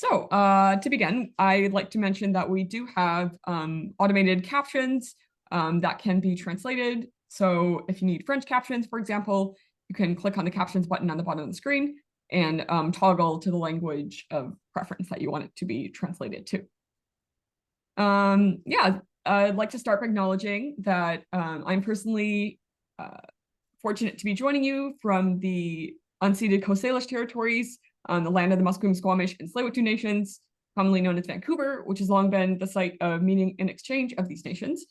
To begin, I'd like to mention that we do have automated captions that can be translated. So if you need French captions, for example, you can click on the captions button on the bottom of the screen and toggle to the language of preference that you want it to be translated to. I'd like to start by acknowledging that I'm personally fortunate to be joining you from the unceded Coast Salish territories on the land of the Musqueam, Squamish, and Tsleil-Waututh nations, commonly known as Vancouver, which has long been the site of meeting and exchange of these nations.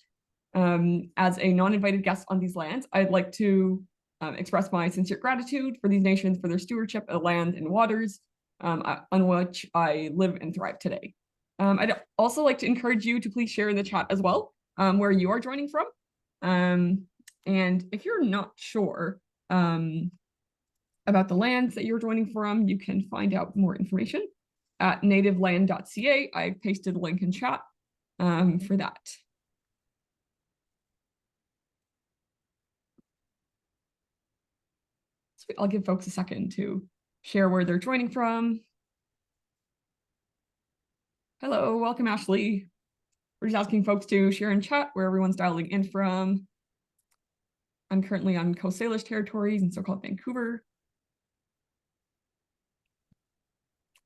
As a non-invited guest on these lands, I'd like to express my sincere gratitude for these nations for their stewardship of land and waters on which I live and thrive today. I'd also like to encourage you to please share in the chat as well where you are joining from. And if you're not sure about the lands that you're joining from, you can find out more information at nativeland.ca. I've pasted a link in chat for that. So I'll give folks a second to share where they're joining from. Hello, welcome, Ashley. We're just asking folks to share in chat where everyone's dialing in from. I'm currently on Coast Salish territories in so-called Vancouver.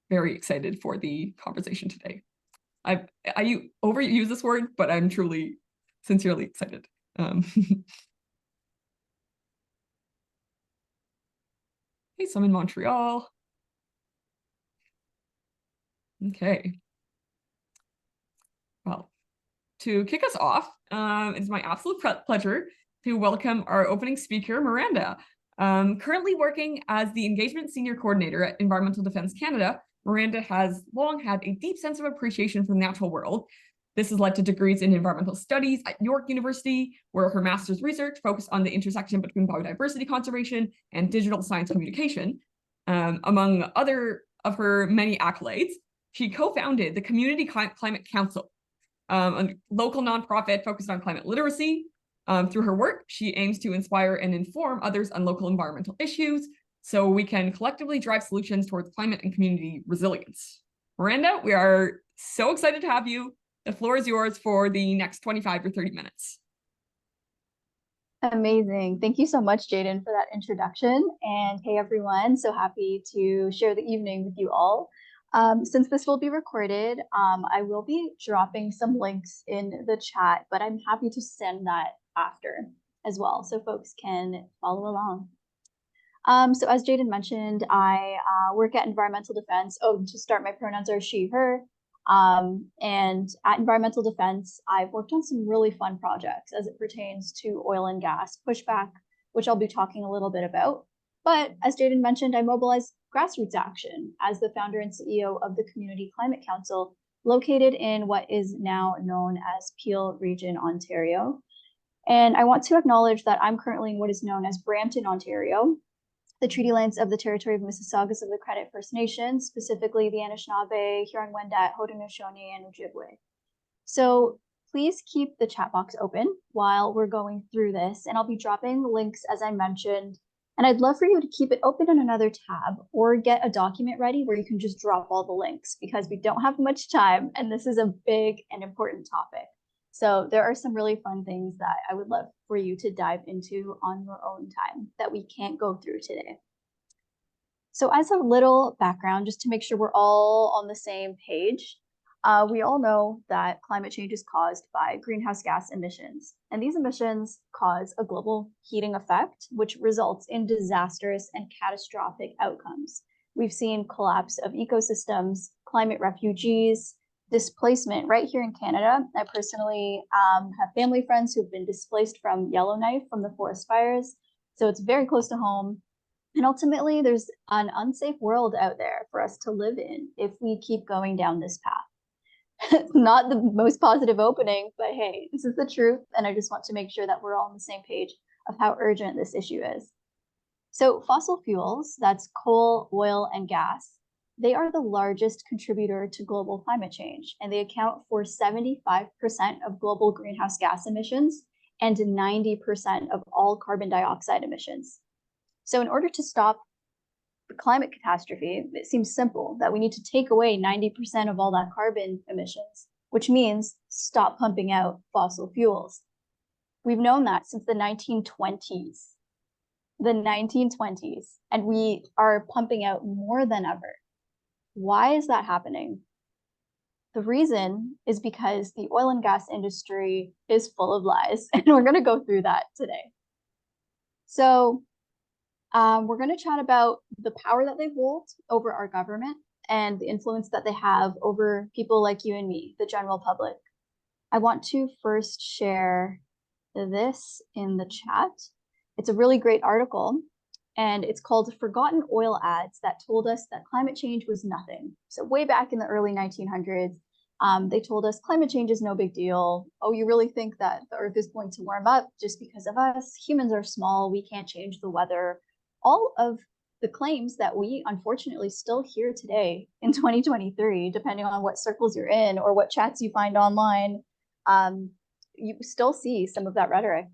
Very excited for the conversation today. I overuse this word, but I'm truly, sincerely excited. Hey, some in Montreal. Okay. Well, to kick us off, it's my absolute pleasure to welcome our opening speaker, Miranda. Currently working as the Engagement Senior Coordinator at Environmental Defence Canada, Miranda has long had a deep sense of appreciation for the natural world. This has led to degrees in environmental studies at York University, where her master's research focused on the intersection between biodiversity conservation and digital science communication. Among other of her many accolades, she co-founded the Community Climate Council, a local nonprofit focused on climate literacy. Through her work, she aims to inspire and inform others on local environmental issues so we can collectively drive solutions towards climate and community resilience. Miranda, we are so excited to have you. The floor is yours for the next 25 or 30 minutes. Amazing. Thank you so much, Jaden, for that introduction. And hey, everyone, so happy to share the evening with you all. Since this will be recorded, I will be dropping some links in the chat, but I'm happy to send that after as well so folks can follow along. So as Jaden mentioned, I work at Environmental Defence. Oh, to start, my pronouns are she, her. And at Environmental Defence, I've worked on some really fun projects as it pertains to oil and gas pushback, which I'll be talking a little bit about. But as Jaden mentioned, I mobilize grassroots action as the founder and CEO of the Community Climate Council, located in what is now known as Peel Region, Ontario. And I want to acknowledge that I'm currently in what is known as Brampton, Ontario, the treaty lands of the territory of Mississaugas of the Credit First Nations, specifically the Anishinaabe, Huron-Wendat, Haudenosaunee, and Ojibwe. So please keep the chat box open while we're going through this, and I'll be dropping links as I mentioned. And I'd love for you to keep it open in another tab or get a document ready where you can just drop all the links because we don't have much time and this is a big and important topic. So there are some really fun things that I would love for you to dive into on your own time that we can't go through today. So as a little background, just to make sure we're all on the same page, we all know that climate change is caused by greenhouse gas emissions, and these emissions cause a global heating effect, which results in disastrous and catastrophic outcomes. We've seen collapse of ecosystems, climate refugees, displacement right here in Canada. I personally have family friends who've been displaced from Yellowknife from the forest fires, so it's very close to home. And ultimately, there's an unsafe world out there for us to live in if we keep going down this path. It's not the most positive opening, but hey, this is the truth, and I just want to make sure that we're all on the same page of how urgent this issue is. So fossil fuels, that's coal, oil, and gas, they are the largest contributor to global climate change, and they account for 75% of global greenhouse gas emissions and 90% of all carbon dioxide emissions. So in order to stop the climate catastrophe, it seems simple that we need to take away 90% of all that carbon emissions, which means stop pumping out fossil fuels. We've known that since the 1920s. The 1920s, and we are pumping out more than ever. Why is that happening? The reason is because the oil and gas industry is full of lies, and we're going to go through that today. So we're going to chat about the power that they hold over our government and the influence that they have over people like you and me, the general public. I want to first share this in the chat. It's a really great article, and it's called Forgotten Oil Ads That Told Us That Climate Change Was Nothing. So way back in the early 1900s, they told us climate change is no big deal. Oh, you really think that the Earth is going to warm up just because of us? Humans are small. We can't change the weather. All of the claims that we unfortunately still hear today in 2023, depending on what circles you're in or what chats you find online, you still see some of that rhetoric.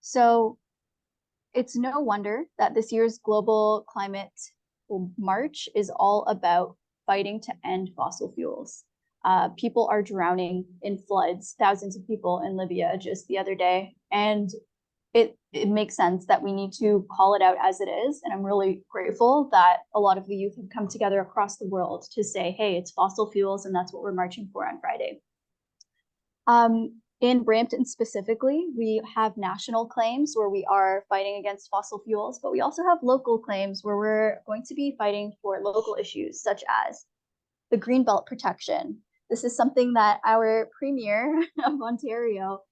So it's no wonder that this year's global climate march is all about fighting to end fossil fuels. People are drowning in floods, thousands of people in Libya just the other day. And it makes sense that we need to call it out as it is. And I'm really grateful that a lot of the youth have come together across the world to say, hey, it's fossil fuels, and that's what we're marching for on Friday. In Brampton specifically, we have national claims where we are fighting against fossil fuels, but we also have local claims where we're going to be fighting for local issues such as the Greenbelt protection. This is something that our Premier of Ontario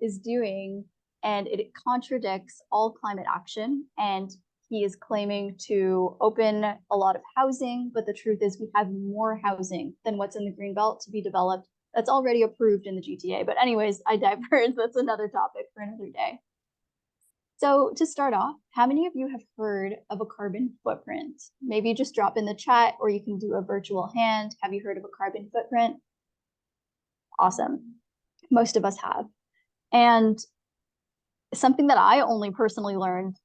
is doing, and it contradicts all climate action. And he is claiming to open a lot of housing, but the truth is we have more housing than what's in the Greenbelt to be developed. That's already approved in the GTA. But anyways, I diverge. That's another topic for another day. So to start off, how many of you have heard of a carbon footprint? Maybe just drop in the chat, or you can do a virtual hand. Have you heard of a carbon footprint? Awesome. Most of us have. And something that I only personally learned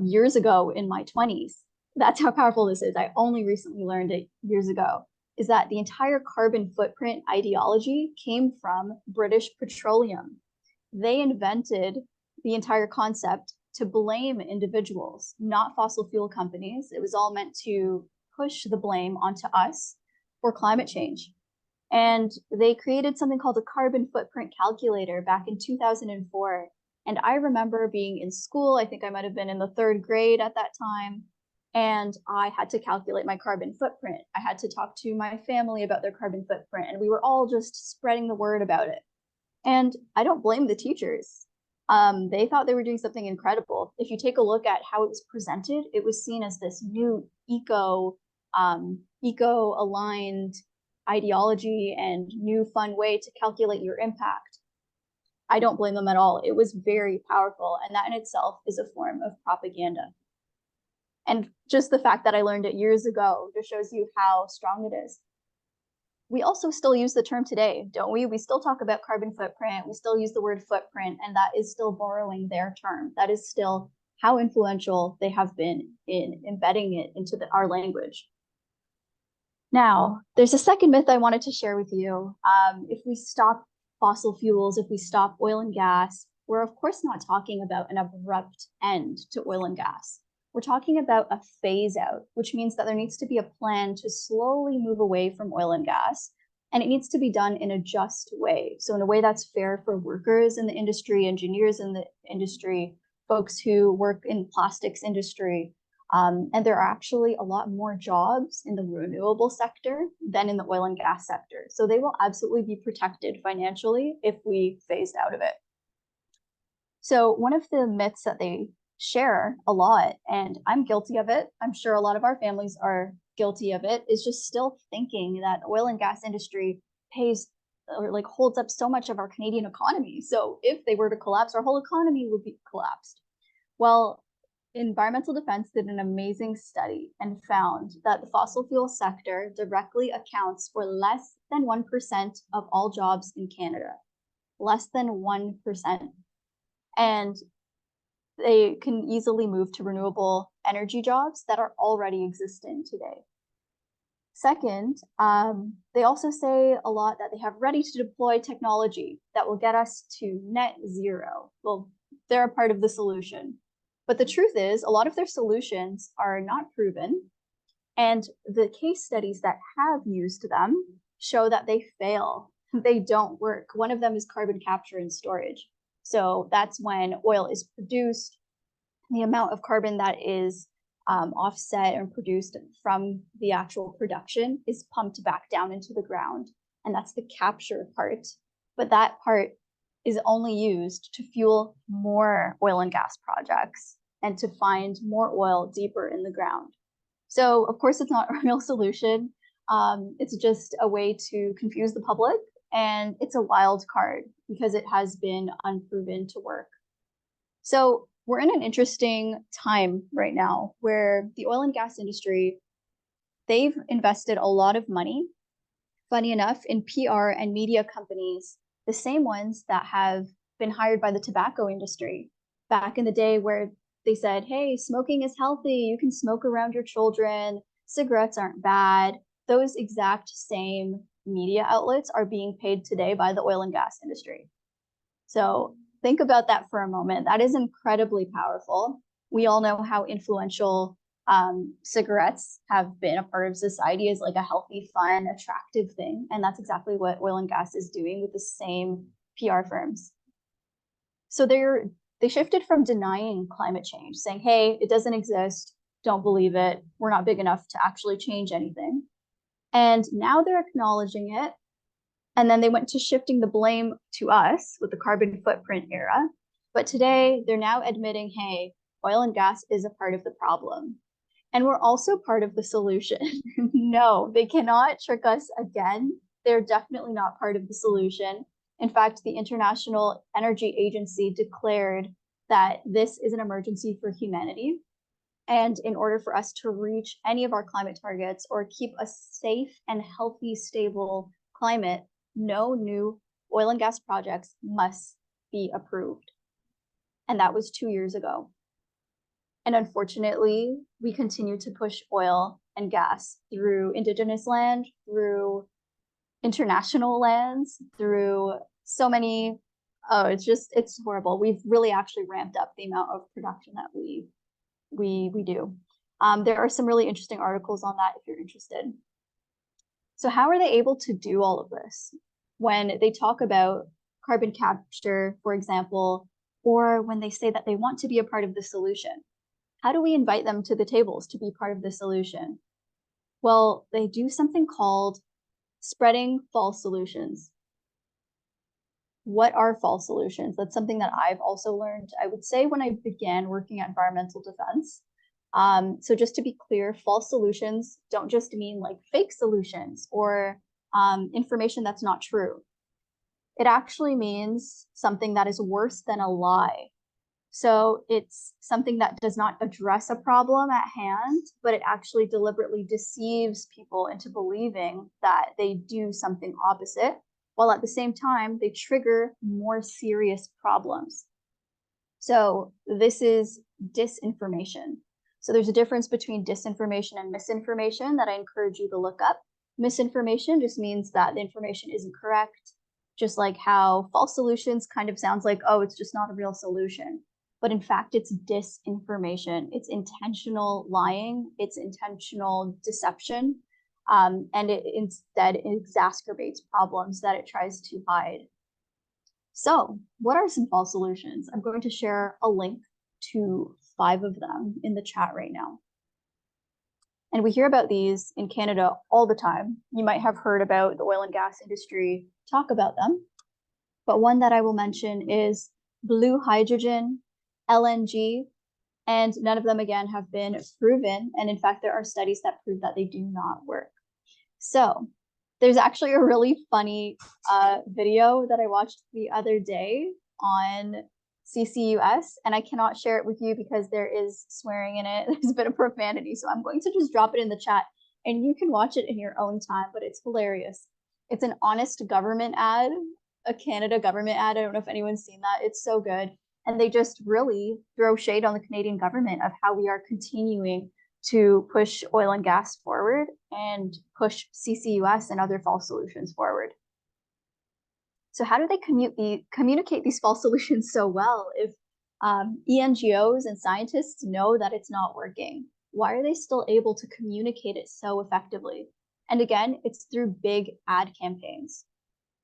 years ago in my 20s, that's how powerful this is. I only recently learned it years ago, is that the entire carbon footprint ideology came from British Petroleum. They invented the entire concept to blame individuals, not fossil fuel companies. It was all meant to push the blame onto us for climate change. And they created something called a carbon footprint calculator back in 2004. And I remember being in school. I think I might have been in the 3rd grade at that time. And I had to calculate my carbon footprint. I had to talk to my family about their carbon footprint. And we were all just spreading the word about it. And I don't blame the teachers. They thought they were doing something incredible. If you take a look at how it was presented, it was seen as this new eco-aligned ideology and new fun way to calculate your impact. I don't blame them at all. It was very powerful, and that in itself is a form of propaganda. And just the fact that I learned it years ago just shows you how strong it is. We also still use the term today, don't we? We still talk about carbon footprint. We still use the word footprint, and that is still borrowing their term. That is still how influential they have been in embedding it into our language. Now, there's a second myth I wanted to share with you. If we stop fossil fuels, if we stop oil and gas, we're of course not talking about an abrupt end to oil and gas. We're talking about a phase out, which means that there needs to be a plan to slowly move away from oil and gas, and it needs to be done in a just way. So in a way that's fair for workers in the industry, engineers in the industry, folks who work in plastics industry. And there are actually a lot more jobs in the renewable sector than in the oil and gas sector. So they will absolutely be protected financially if we phased out of it. So one of the myths that they share a lot, and I'm guilty of it, I'm sure a lot of our families are guilty of it, is just still thinking that oil and gas industry pays or like holds up so much of our Canadian economy. So if they were to collapse, our whole economy would be collapsed. Well, Environmental Defense did an amazing study and found that the fossil fuel sector directly accounts for less than 1% of all jobs in Canada. Less than 1%. And they can easily move to renewable energy jobs that are already existent today. Second, they also say a lot that they have ready to deploy technology that will get us to net zero. Well, they're a part of the solution. But the truth is, a lot of their solutions are not proven. And the case studies that have used them show that they fail. They don't work. One of them is carbon capture and storage. So that's when oil is produced, the amount of carbon that is offset and produced from the actual production is pumped back down into the ground. And that's the capture part. But that part is only used to fuel more oil and gas projects and to find more oil deeper in the ground. So of course, it's not a real solution. It's just a way to confuse the public, and it's a wild card because it has been unproven to work. So we're in an interesting time right now where the oil and gas industry, they've invested a lot of money, funny enough, in PR and media companies, the same ones that have been hired by the tobacco industry back in the day, where they said, hey, smoking is healthy, you can smoke around your children, cigarettes aren't bad. Those exact same media outlets are being paid today by the oil and gas industry. So think about that for a moment. That is incredibly powerful. We all know how influential cigarettes have been a part of society as like a healthy, fun, attractive thing. And that's exactly what oil and gas is doing with the same PR firms. So they shifted from denying climate change, saying, hey, it doesn't exist, don't believe it, we're not big enough to actually change anything. And now they're acknowledging it. And then they went to shifting the blame to us with the carbon footprint era. But today they're now admitting, hey, oil and gas is a part of the problem. And we're also part of the solution. No, they cannot trick us again. They're definitely not part of the solution. In fact, the International Energy Agency declared that this is an emergency for humanity. And in order for us to reach any of our climate targets or keep a safe and healthy, stable climate, no new oil and gas projects must be approved. And that was 2 years ago. And unfortunately, we continue to push oil and gas through indigenous land, through international lands, through so many, it's horrible. We've really actually ramped up the amount of production that we do. There are some really interesting articles on that if you're interested. So how are they able to do all of this? When they talk about carbon capture, for example, or when they say that they want to be a part of the solution, how do we invite them to the tables to be part of the solution? Well, they do something called spreading false solutions. What are false solutions? That's something that I've also learned, I would say, when I began working at environmental defense. So just to be clear, false solutions don't just mean like fake solutions or information that's not true. It actually means something that is worse than a lie. So it's something that does not address a problem at hand, but it actually deliberately deceives people into believing that they do something opposite, while at the same time, they trigger more serious problems. So this is disinformation. So there's a difference between disinformation and misinformation that I encourage you to look up. Misinformation just means that the information isn't correct, just like how false solutions kind of sounds like, oh, it's just not a real solution. But in fact, it's disinformation. It's intentional lying. It's intentional deception. And it instead exacerbates problems that it tries to hide. So what are some false solutions? I'm going to share a link to 5 of them in the chat right now. And we hear about these in Canada all the time. You might have heard about the oil and gas industry talk about them. But one that I will mention is blue hydrogen, LNG, and none of them, again, have been proven. And in fact, there are studies that prove that they do not work. So there's actually a really funny video that I watched the other day on CCUS, and I cannot share it with you because there is swearing in it. There's a bit of profanity, so I'm going to just drop it in the chat, and you can watch it in your own time, but it's hilarious. It's an honest government ad, a Canada government ad. I don't know if anyone's seen that. It's so good. And they just really throw shade on the Canadian government of how we are continuing to push oil and gas forward and push CCUS and other false solutions forward. So how do they communicate these false solutions so well if ENGOs and scientists know that it's not working? Why are they still able to communicate it so effectively? And again, it's through big ad campaigns.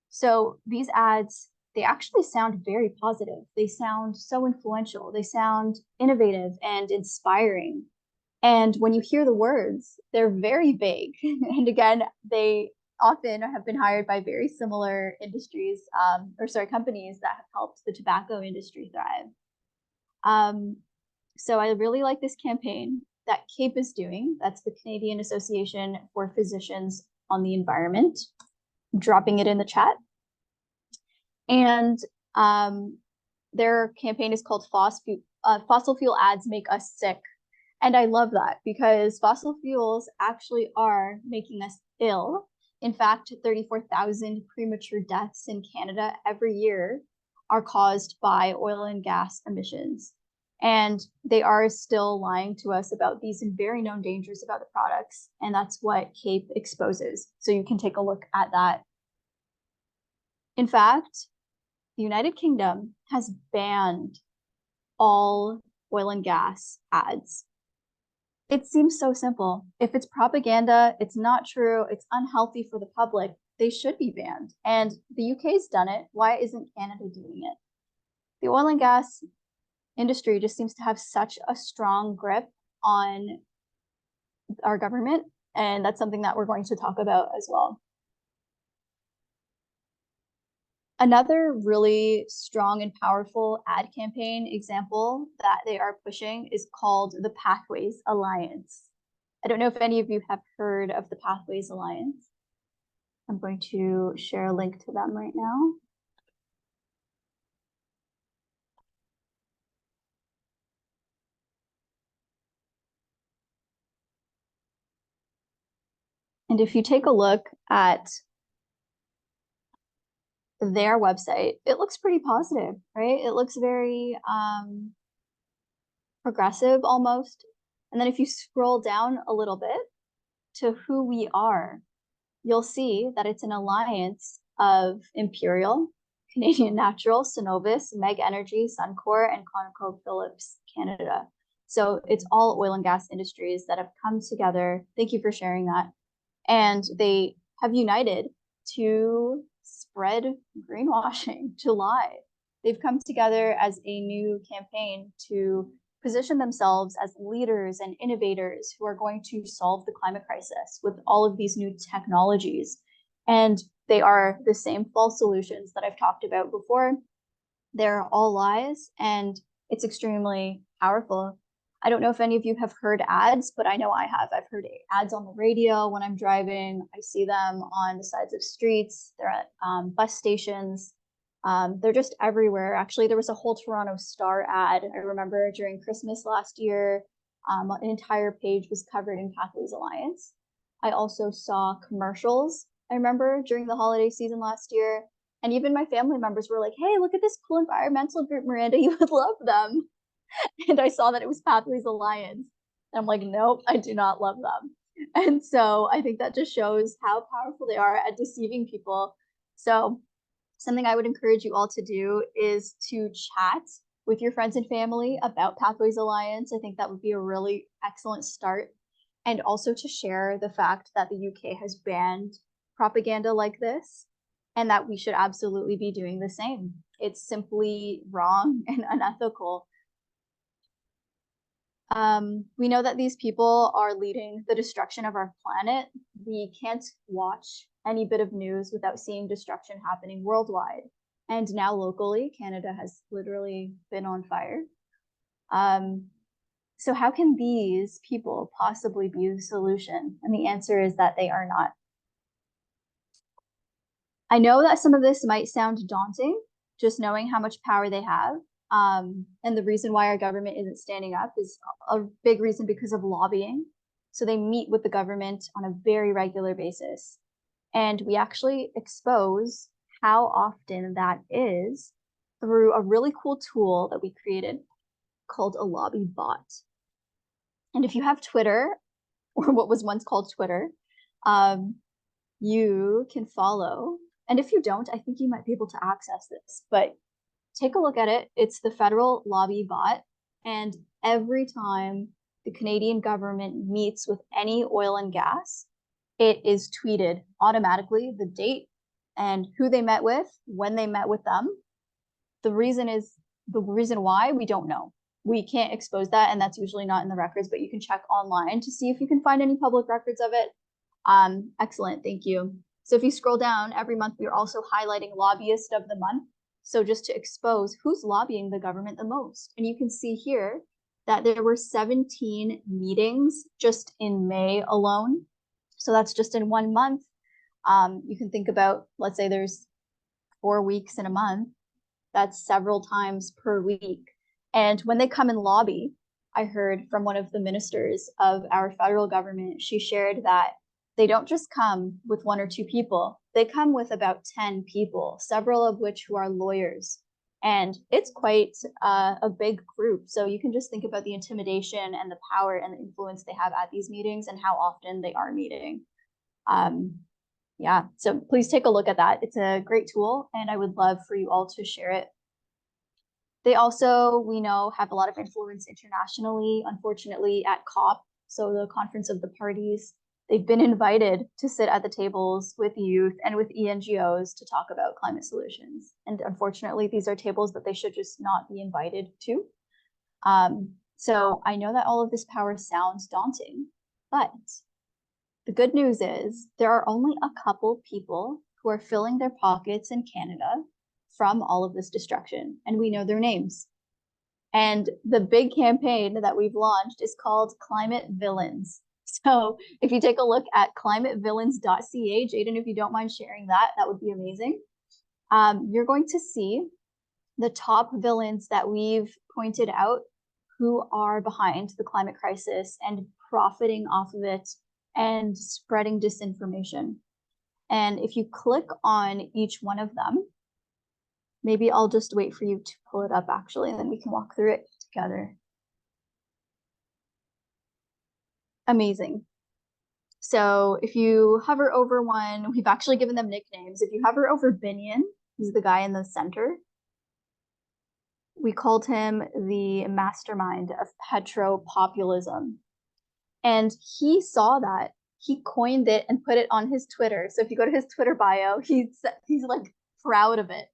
So these ads, they actually sound very positive. They sound so influential. They sound innovative and inspiring. And when you hear the words, they're very vague. And again, they often have been hired by very similar industries, companies that have helped the tobacco industry thrive. So I really like this campaign that CAPE is doing. That's the Canadian Association for Physicians on the Environment. I'm dropping it in the chat. And their campaign is called Fossil Fuel Ads Make Us Sick. And I love that because fossil fuels actually are making us ill. In fact, 34,000 premature deaths in Canada every year are caused by oil and gas emissions. And they are still lying to us about these very known dangers about the products. And that's what CAPE exposes. So you can take a look at that. In fact, the United Kingdom has banned all oil and gas ads. It seems so simple. If it's propaganda, it's not true, it's unhealthy for the public, they should be banned. And the UK's done it. Why isn't Canada doing it? The oil and gas industry just seems to have such a strong grip on our government. And that's something that we're going to talk about as well. Another really strong and powerful ad campaign example that they are pushing is called the Pathways Alliance. I don't know if any of you have heard of the Pathways Alliance. I'm going to share a link to them right now. And if you take a look at their website, it looks pretty positive, right? It looks very progressive almost. And then if you scroll down a little bit to who we are, you'll see that it's an alliance of Imperial, Canadian Natural, Cenovus, Meg Energy, Suncor, and ConocoPhillips Canada. So it's all oil and gas industries that have come together. Thank you for sharing that. And they have united to spread greenwashing, to lie. They've come together as a new campaign to position themselves as leaders and innovators who are going to solve the climate crisis with all of these new technologies. And they are the same false solutions that I've talked about before. They're all lies, and it's extremely powerful. I don't know if any of you have heard ads, but I know I have. I've heard ads on the radio when I'm driving. I see them on the sides of streets. They're at bus stations. They're just everywhere. Actually, there was a whole Toronto Star ad. I remember during Christmas last year, an entire page was covered in Pathways Alliance. I also saw commercials, I remember, during the holiday season last year. And even my family members were like, hey, look at this cool environmental group, Miranda, you would love them. And I saw that it was Pathways Alliance. And I'm like, nope, I do not love them. And so I think that just shows how powerful they are at deceiving people. So something I would encourage you all to do is to chat with your friends and family about Pathways Alliance. I think that would be a really excellent start. And also to share the fact that the UK has banned propaganda like this, and that we should absolutely be doing the same. It's simply wrong and unethical. We know that these people are leading the destruction of our planet. We can't watch any bit of news without seeing destruction happening worldwide. And now locally, Canada has literally been on fire. So how can these people possibly be the solution? And the answer is that they are not. I know that some of this might sound daunting, just knowing how much power they have. And the reason why our government isn't standing up is a big reason because of lobbying. So they meet with the government on a very regular basis. And we actually expose how often that is through a really cool tool that we created called a lobby bot. And if you have Twitter, or what was once called Twitter, you can follow. And if you don't, I think you might be able to access this, but take a look at it. It's the federal lobby bot. And every time the Canadian government meets with any oil and gas, it is tweeted automatically, the date and who they met with, when they met with them. The reason why, we don't know. We can't expose that, and that's usually not in the records, but you can check online to see if you can find any public records of it. Excellent, thank you. So if you scroll down, every month we are also highlighting Lobbyist of the Month. So just to expose who's lobbying the government the most. And you can see here that there were 17 meetings just in May alone. So that's just in 1 month. You can think about, let's say there's 4 weeks in a month. That's several times per week. And when they come and lobby, I heard from one of the ministers of our federal government, she shared that they don't just come with 1 or 2 people. They come with about 10 people, several of which who are lawyers. And it's quite a big group. So you can just think about the intimidation and the power and the influence they have at these meetings and how often they are meeting. Yeah, so please take a look at that. It's a great tool, and I would love for you all to share it. They also, we know, have a lot of influence internationally, unfortunately, at COP, so the Conference of the Parties. They've been invited to sit at the tables with youth and with ENGOs to talk about climate solutions. And unfortunately, these are tables that they should just not be invited to. So I know that all of this power sounds daunting, but the good news is there are only a couple people who are filling their pockets in Canada from all of this destruction, and we know their names. And the big campaign that we've launched is called Climate Villains. So if you take a look at climatevillains.ca, Jaden, if you don't mind sharing that, that would be amazing. You're going to see the top villains that we've pointed out who are behind the climate crisis and profiting off of it and spreading disinformation. And if you click on each one of them, maybe I'll just wait for you to pull it up actually, and then we can walk through it together. Amazing. So if you hover over one, we've actually given them nicknames. If you hover over Binion, he's the guy in the center. We called him the mastermind of petropopulism. And he saw that, he coined it and put it on his Twitter. So if you go to his Twitter bio, he's like proud of it.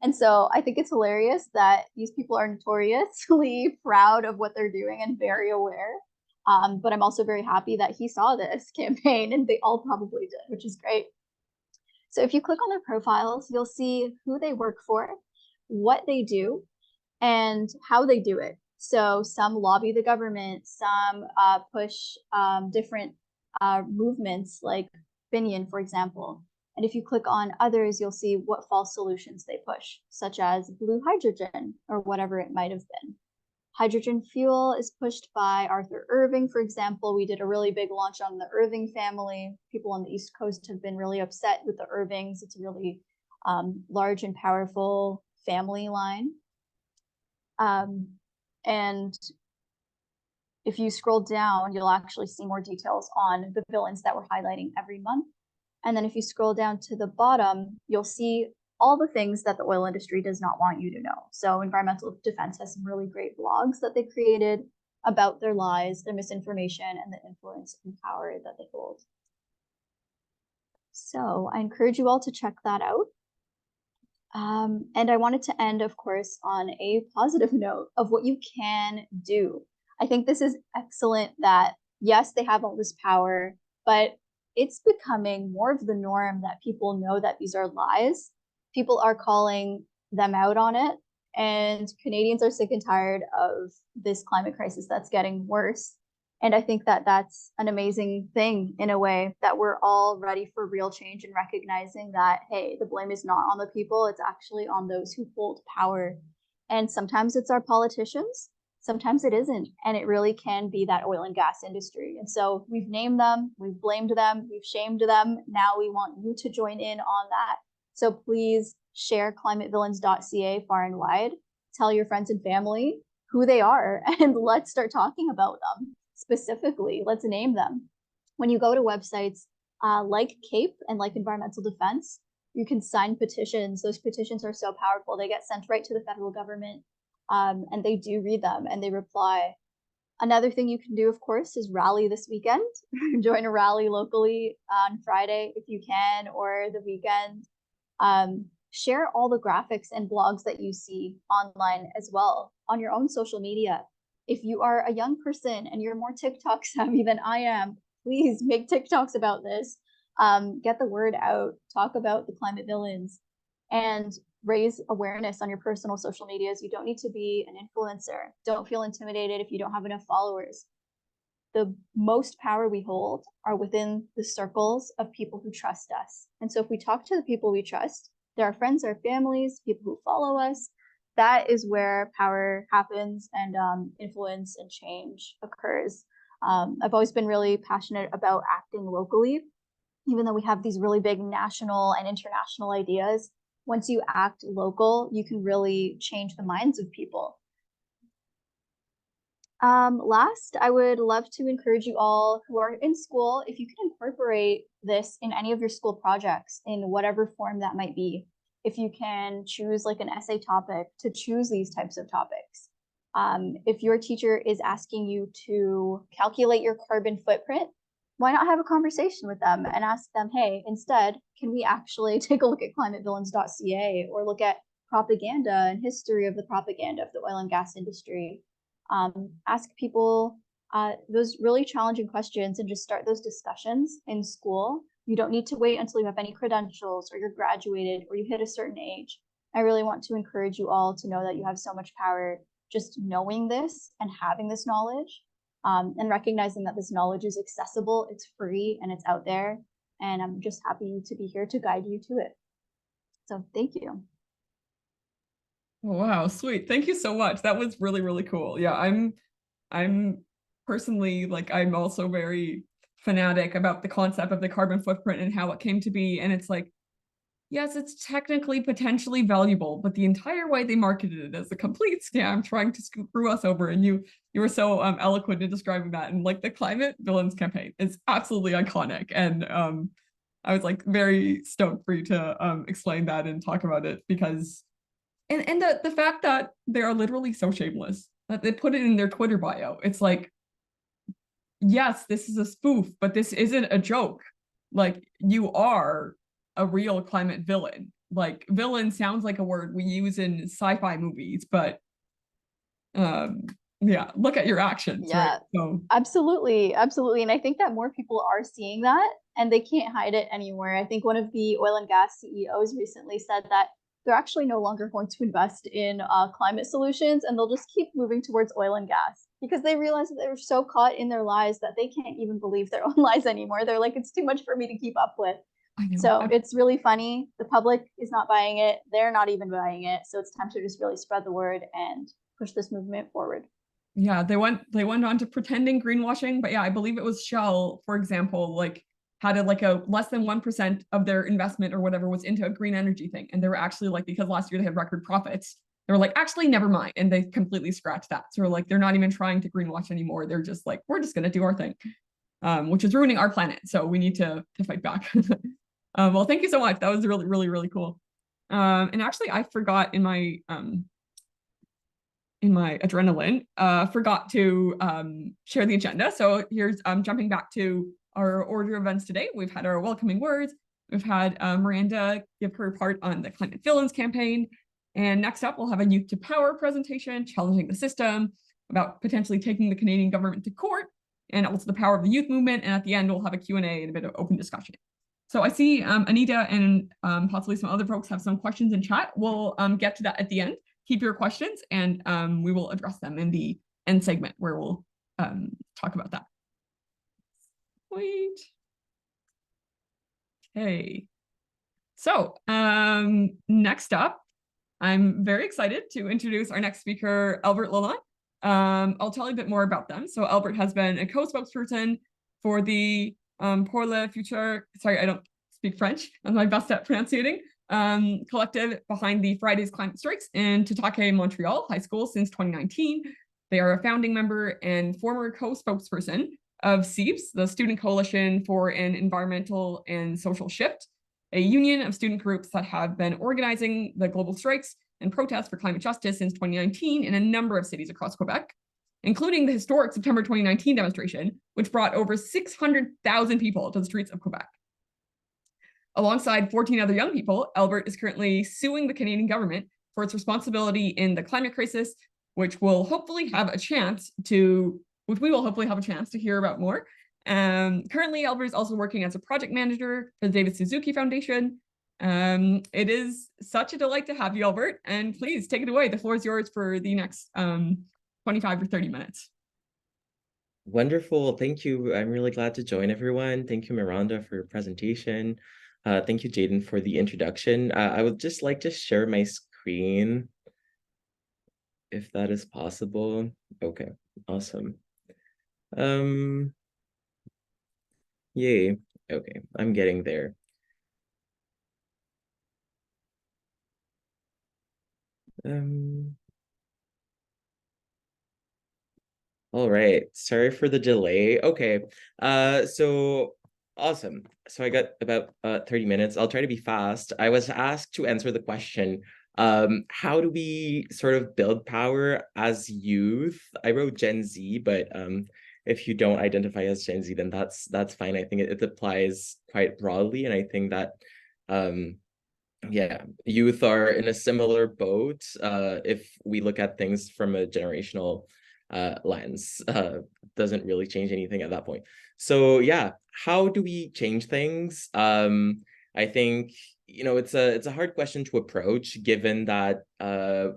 And so I think it's hilarious that these people are notoriously proud of what they're doing and very aware. But I'm also very happy that he saw this campaign, and they all probably did, which is great. So if you click on their profiles, you'll see who they work for, what they do, and how they do it. So some lobby the government, some push different movements like Binion, for example. And if you click on others, you'll see what false solutions they push, such as blue hydrogen or whatever it might have been. Hydrogen fuel is pushed by Arthur Irving, for example. We did a really big launch on the Irving family. People on the East Coast have been really upset with the Irvings. It's a really large and powerful family line. And if you scroll down, you'll actually see more details on the villains that we're highlighting every month. And then if you scroll down to the bottom, you'll see all the things that the oil industry does not want you to know. So Environmental Defense has some really great blogs that they created about their lies, their misinformation, and the influence and power that they hold. So I encourage you all to check that out. And I wanted to end, of course, on a positive note of what you can do. I think this is excellent that, yes, they have all this power, but it's becoming more of the norm that people know that these are lies. People are calling them out on it, and Canadians are sick and tired of this climate crisis that's getting worse. And I think that that's an amazing thing in a way, that we're all ready for real change and recognizing that, hey, the blame is not on the people, it's actually on those who hold power. And sometimes it's our politicians, sometimes it isn't. And it really can be that oil and gas industry. And so we've named them, we've blamed them, we've shamed them. Now we want you to join in on that. So please share climatevillains.ca far and wide. Tell your friends and family who they are, and let's start talking about them specifically. Let's name them. When you go to websites like CAPE and like Environmental Defense, you can sign petitions. Those petitions are so powerful. They get sent right to the federal government, and they do read them and they reply. Another thing you can do, of course, is rally this weekend. Join a rally locally on Friday if you can, or the weekend. Share all the graphics and blogs that you see online as well on your own social media. If you are a young person and you're more TikTok savvy than I am, please make TikToks about this. Get the word out, talk about the climate villains, and raise awareness on your personal social medias. You don't need to be an influencer. Don't feel intimidated if you don't have enough followers. The most power we hold are within the circles of people who trust us. And so if we talk to the people we trust, they're our friends, our families, people who follow us, that is where power happens and influence and change occurs. I've always been really passionate about acting locally, even though we have these really big national and international ideas. Once you act local, you can really change the minds of people. Last, I would love to encourage you all who are in school, if you can incorporate this in any of your school projects in whatever form that might be. If you can choose like an essay topic, to choose these types of topics. If your teacher is asking you to calculate your carbon footprint, why not have a conversation with them and ask them, hey, instead, can we actually take a look at climatevillains.ca or look at propaganda and history of the propaganda of the oil and gas industry? Ask people those really challenging questions and just start those discussions in school. You don't need to wait until you have any credentials or you're graduated or you hit a certain age. I really want to encourage you all to know that you have so much power just knowing this and having this knowledge, and recognizing that this knowledge is accessible, it's free, and it's out there. And I'm just happy to be here to guide you to it. So thank you. Wow, sweet. Thank you so much. That was really, really cool. Yeah, I'm personally, like, I'm also very fanatic about the concept of the carbon footprint and how it came to be. And it's like, yes, it's technically potentially valuable, but the entire way they marketed it as a complete scam, trying to screw us over. And you were so eloquent in describing that. And like the climate villains campaign is absolutely iconic. And I was like very stoked for you to explain that and talk about it, because and the fact that they are literally so shameless that they put it in their Twitter bio. It's like, yes, this is a spoof, but this isn't a joke. Like, you are a real climate villain. Like, villain sounds like a word we use in sci-fi movies, but yeah, look at your actions. Yeah, right? So absolutely. And I think that more people are seeing that and they can't hide it anymore. I think one of the oil and gas CEOs recently said that they're actually no longer going to invest in climate solutions, and they'll just keep moving towards oil and gas because they realize that they're so caught in their lies that they can't even believe their own lies anymore. They're like, it's too much for me to keep up with. So it's really funny. The public is not buying it. They're not even buying it. So it's time to just really spread the word and push this movement forward. Yeah, they went on to pretending greenwashing, but yeah, I believe it was Shell, for example, like had a less than 1% of their investment or whatever was into a green energy thing. And they were actually like, because last year they had record profits, they were like, actually, never mind. And they completely scratched that. So like, they're not even trying to greenwash anymore. They're just like, we're just going to do our thing, which is ruining our planet. So we need to fight back. Well, thank you so much. That was really, really, really cool. And actually, I forgot in my adrenaline, forgot to share the agenda. So here's jumping back to our order of events today. We've had our welcoming words. We've had Miranda give her part on the Climate Villains campaign. And next up, we'll have a Youth to Power presentation, challenging the system, about potentially taking the Canadian government to court, and also the power of the youth movement. And at the end, we'll have a Q&A and a bit of open discussion. So I see Anita and possibly some other folks have some questions in chat. We'll get to that at the end. Keep your questions, and we will address them in the end segment where we'll talk about that. Wait. Okay. So next up, I'm very excited to introduce our next speaker, Albert Lalonde. I'll tell you a bit more about them. So Albert has been a co-spokesperson for the pour le futur. Sorry, I don't speak French. I'm my best at pronunciating. collective behind the Fridays Climate Strikes in Tutake, Montreal High School since 2019. They are a founding member and former co-spokesperson of SEEPS, the Student Coalition for an Environmental and Social Shift, a union of student groups that have been organizing the global strikes and protests for climate justice since 2019 in a number of cities across Quebec, including the historic September 2019 demonstration, which brought over 600,000 people to the streets of Quebec. Alongside 14 other young people, Albert is currently suing the Canadian government for its responsibility in the climate crisis, which we will hopefully have a chance to hear about more. Currently, Albert is also working as a project manager for the David Suzuki Foundation. It is such a delight to have you, Albert, and please take it away. The floor is yours for the next 25 or 30 minutes. Wonderful. Thank you. I'm really glad to join everyone. Thank you, Miranda, for your presentation. Thank you, Jaden, for the introduction. I would just like to share my screen, if that is possible. Okay, awesome. Yay. Okay, I'm getting there. All right, sorry for the delay. Okay, so awesome. So I got about 30 minutes. I'll try to be fast. I was asked to answer the question, how do we sort of build power as youth? I wrote Gen Z, but if you don't identify as Gen Z, then that's fine. I think it applies quite broadly, and I think that yeah, youth are in a similar boat if we look at things from a generational lens. Doesn't really change anything at that point. So yeah, how do we change things? I think, you know, it's a hard question to approach, given that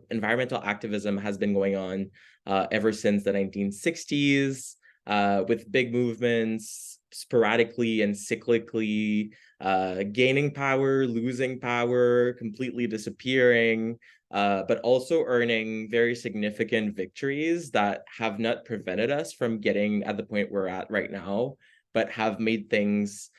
environmental activism has been going on ever since the 1960s, with big movements sporadically and cyclically gaining power, losing power, completely disappearing, but also earning very significant victories that have not prevented us from getting at the point we're at right now, but have made things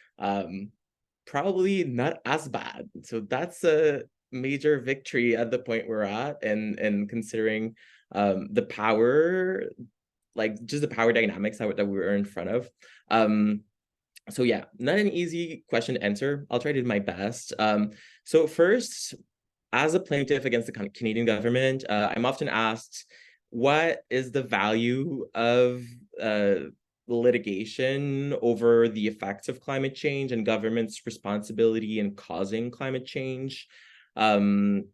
probably not as bad. So that's a major victory at the point we're at, and considering the power, like just the power dynamics that we were in front of. So yeah, not an easy question to answer. I'll try to do my best. So first, as a plaintiff against the Canadian government, I'm often asked, what is the value of litigation over the effects of climate change and government's responsibility in causing climate change, in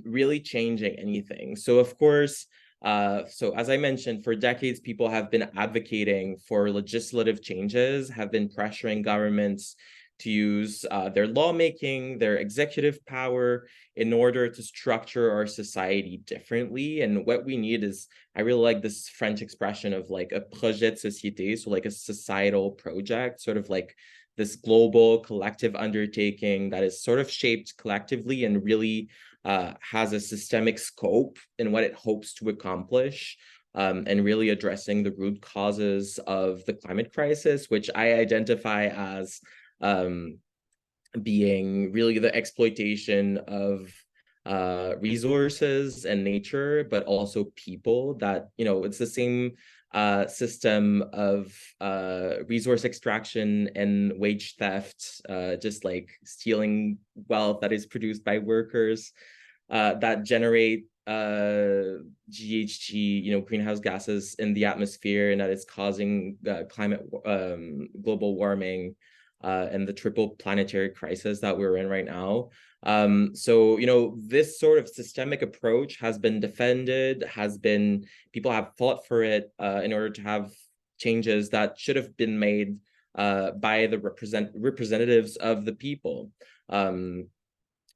really changing anything? So of course, so as I mentioned, for decades, people have been advocating for legislative changes, have been pressuring governments to use their lawmaking, their executive power in order to structure our society differently. And what we need is, I really like this French expression of like a projet de société, so like a societal project, sort of like this global collective undertaking that is sort of shaped collectively and really has a systemic scope in what it hopes to accomplish, and really addressing the root causes of the climate crisis, which I identify as being really the exploitation of resources and nature, but also people. That, you know, it's the same system of resource extraction and wage theft, just like stealing wealth that is produced by workers that generate GHG, you know, greenhouse gases in the atmosphere, and that is causing global warming and the triple planetary crisis that we're in right now. So, you know, this sort of systemic approach has been defended, people have fought for it in order to have changes that should have been made by the representatives of the people.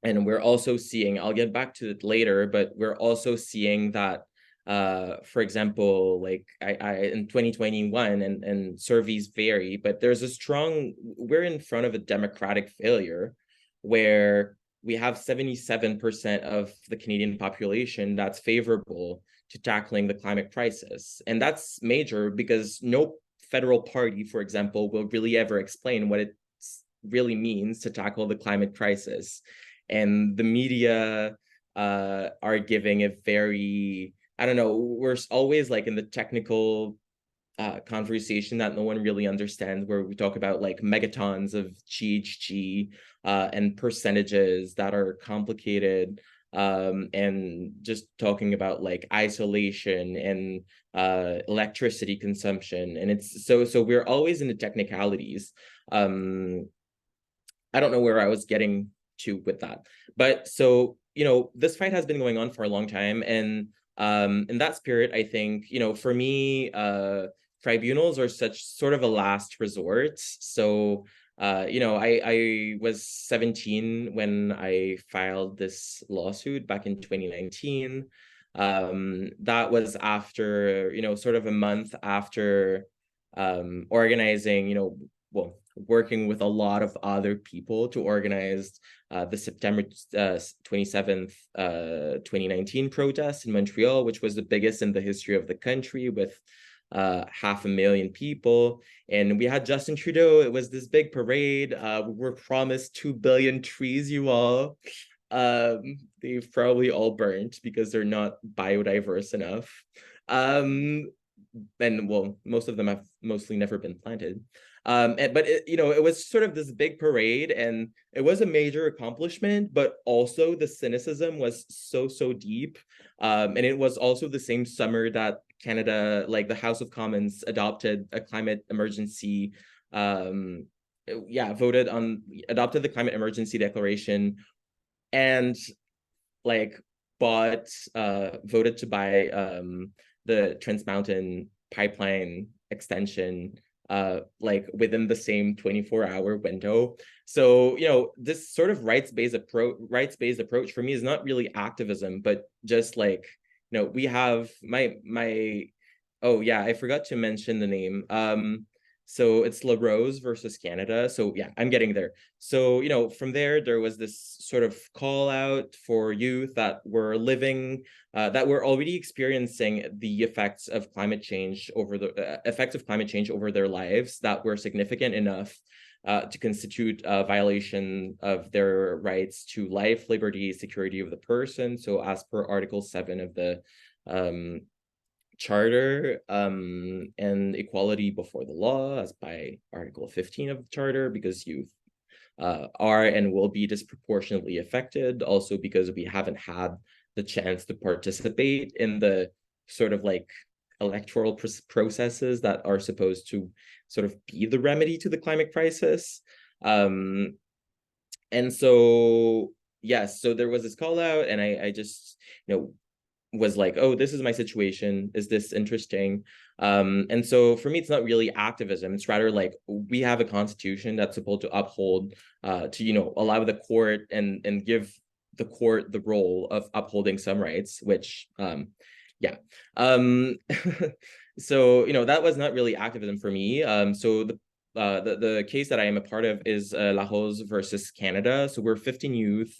And we're also seeing, I'll get back to it later, but we're also seeing that, for example, like I in 2021, and surveys vary, but we're in front of a democratic failure where we have 77% of the Canadian population that's favorable to tackling the climate crisis. And that's major because no federal party, for example, will really ever explain what its really means to tackle the climate crisis. And the media are giving a very, I don't know, we're always like in the technical conversation that no one really understands, where we talk about like megatons of GHG and percentages that are complicated, and just talking about like isolation and electricity consumption. And it's so we're always in the technicalities. I don't know where I was getting to with that, but so, you know, this fight has been going on for a long time, and in that spirit, I think, you know, for me, tribunals are such sort of a last resort. So you know, I was 17 when I filed this lawsuit back in 2019. That was after, you know, sort of a month after organizing, you know, well, working with a lot of other people to organize the September 27th, 2019 protest in Montreal, which was the biggest in the history of the country, with 500,000 people. And we had Justin Trudeau. It was this big parade. We were promised 2 billion trees, you all. They've probably all burnt because they're not biodiverse enough. And well, most of them have mostly never been planted. But it, you know, it was sort of this big parade, and it was a major accomplishment, but also the cynicism was so deep. And it was also the same summer that Canada, like the House of Commons, adopted a climate emergency, adopted the climate emergency declaration, and like voted to buy the Trans Mountain pipeline extension like within the same 24-hour window. So, you know, this sort of rights-based approach for me is not really activism, but just like, you know, we have oh yeah, I forgot to mention the name. So it's La Rose versus Canada. So yeah, I'm getting there. So, you know, from there was this sort of call out for youth that were living, that were already experiencing the effects of climate change over their lives, that were significant enough to constitute a violation of their rights to life, liberty, security of the person. So as per Article 7 of the Charter, and equality before the law as by Article 15 of the Charter, because youth are and will be disproportionately affected, also because we haven't had the chance to participate in the sort of like electoral processes that are supposed to sort of be the remedy to the climate crisis. And so yes, so there was this call out, and I just, you know, was like, oh, this is my situation. Is this interesting? And so for me, it's not really activism. It's rather like, we have a constitution that's supposed to uphold, to, you know, allow the court and give the court the role of upholding some rights, which, yeah. So, you know, that was not really activism for me. So the case that I am a part of is La Rose versus Canada. So we're 15 youth.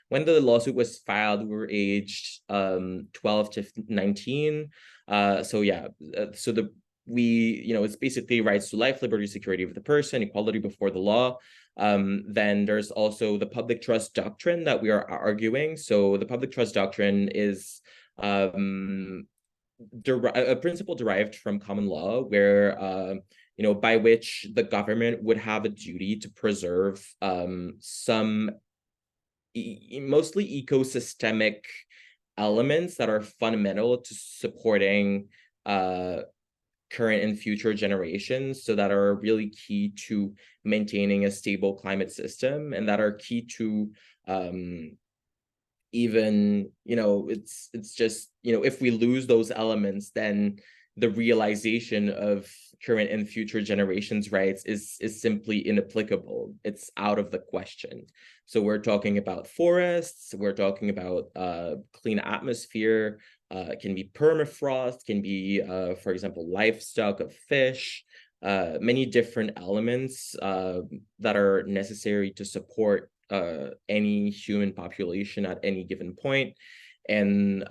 When the lawsuit was filed, we were aged 12 to 19. So yeah, you know, it's basically rights to life, liberty, security of the person, equality before the law. Then there's also the public trust doctrine that we are arguing. So the public trust doctrine is a principle derived from common law, where you know, by which the government would have a duty to preserve some mostly ecosystemic elements that are fundamental to supporting current and future generations, so that are really key to maintaining a stable climate system, and that are key to even, you know, it's just, you know, if we lose those elements, then the realization of current and future generations' rights is simply inapplicable. It's out of the question. So we're talking about forests, we're talking about clean atmosphere, it can be permafrost, can be, for example, livestock of fish, many different elements that are necessary to support any human population at any given point. And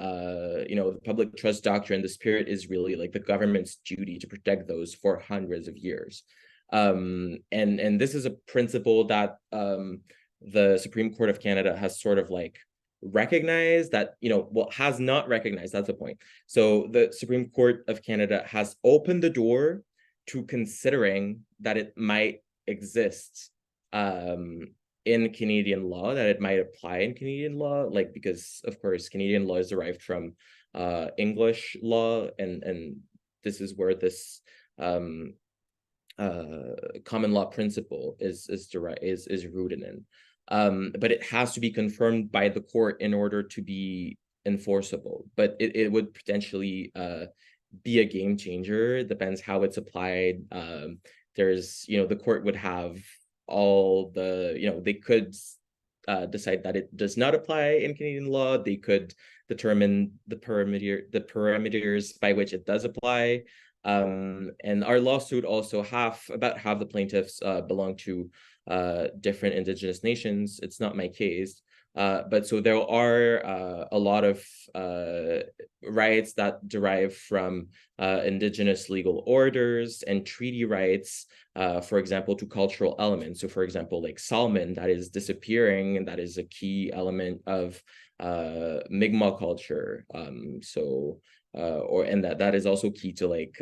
you know, the public trust doctrine, the spirit is really like the government's duty to protect those for hundreds of years. And this is a principle that the Supreme Court of Canada has sort of like recognized that, well, has not recognized, that's the point. So the Supreme Court of Canada has opened the door to considering that it might exist in Canadian law, that it might apply in Canadian law, like, because of course Canadian law is derived from English law, and this is where this common law principle is rooted in. But it has to be confirmed by the court in order to be enforceable. But it would potentially be a game changer. It depends how it's applied. There's, the court would have all the, they could decide that it does not apply in Canadian law. They could determine the parameters by which it does apply. And our lawsuit also about half the plaintiffs belong to different Indigenous nations. It's not my case, but so there are a lot of rights that derive from Indigenous legal orders and treaty rights, for example, to cultural elements. So for example, like salmon that is disappearing, and that is a key element of Mi'kmaq culture. And that is also key to like,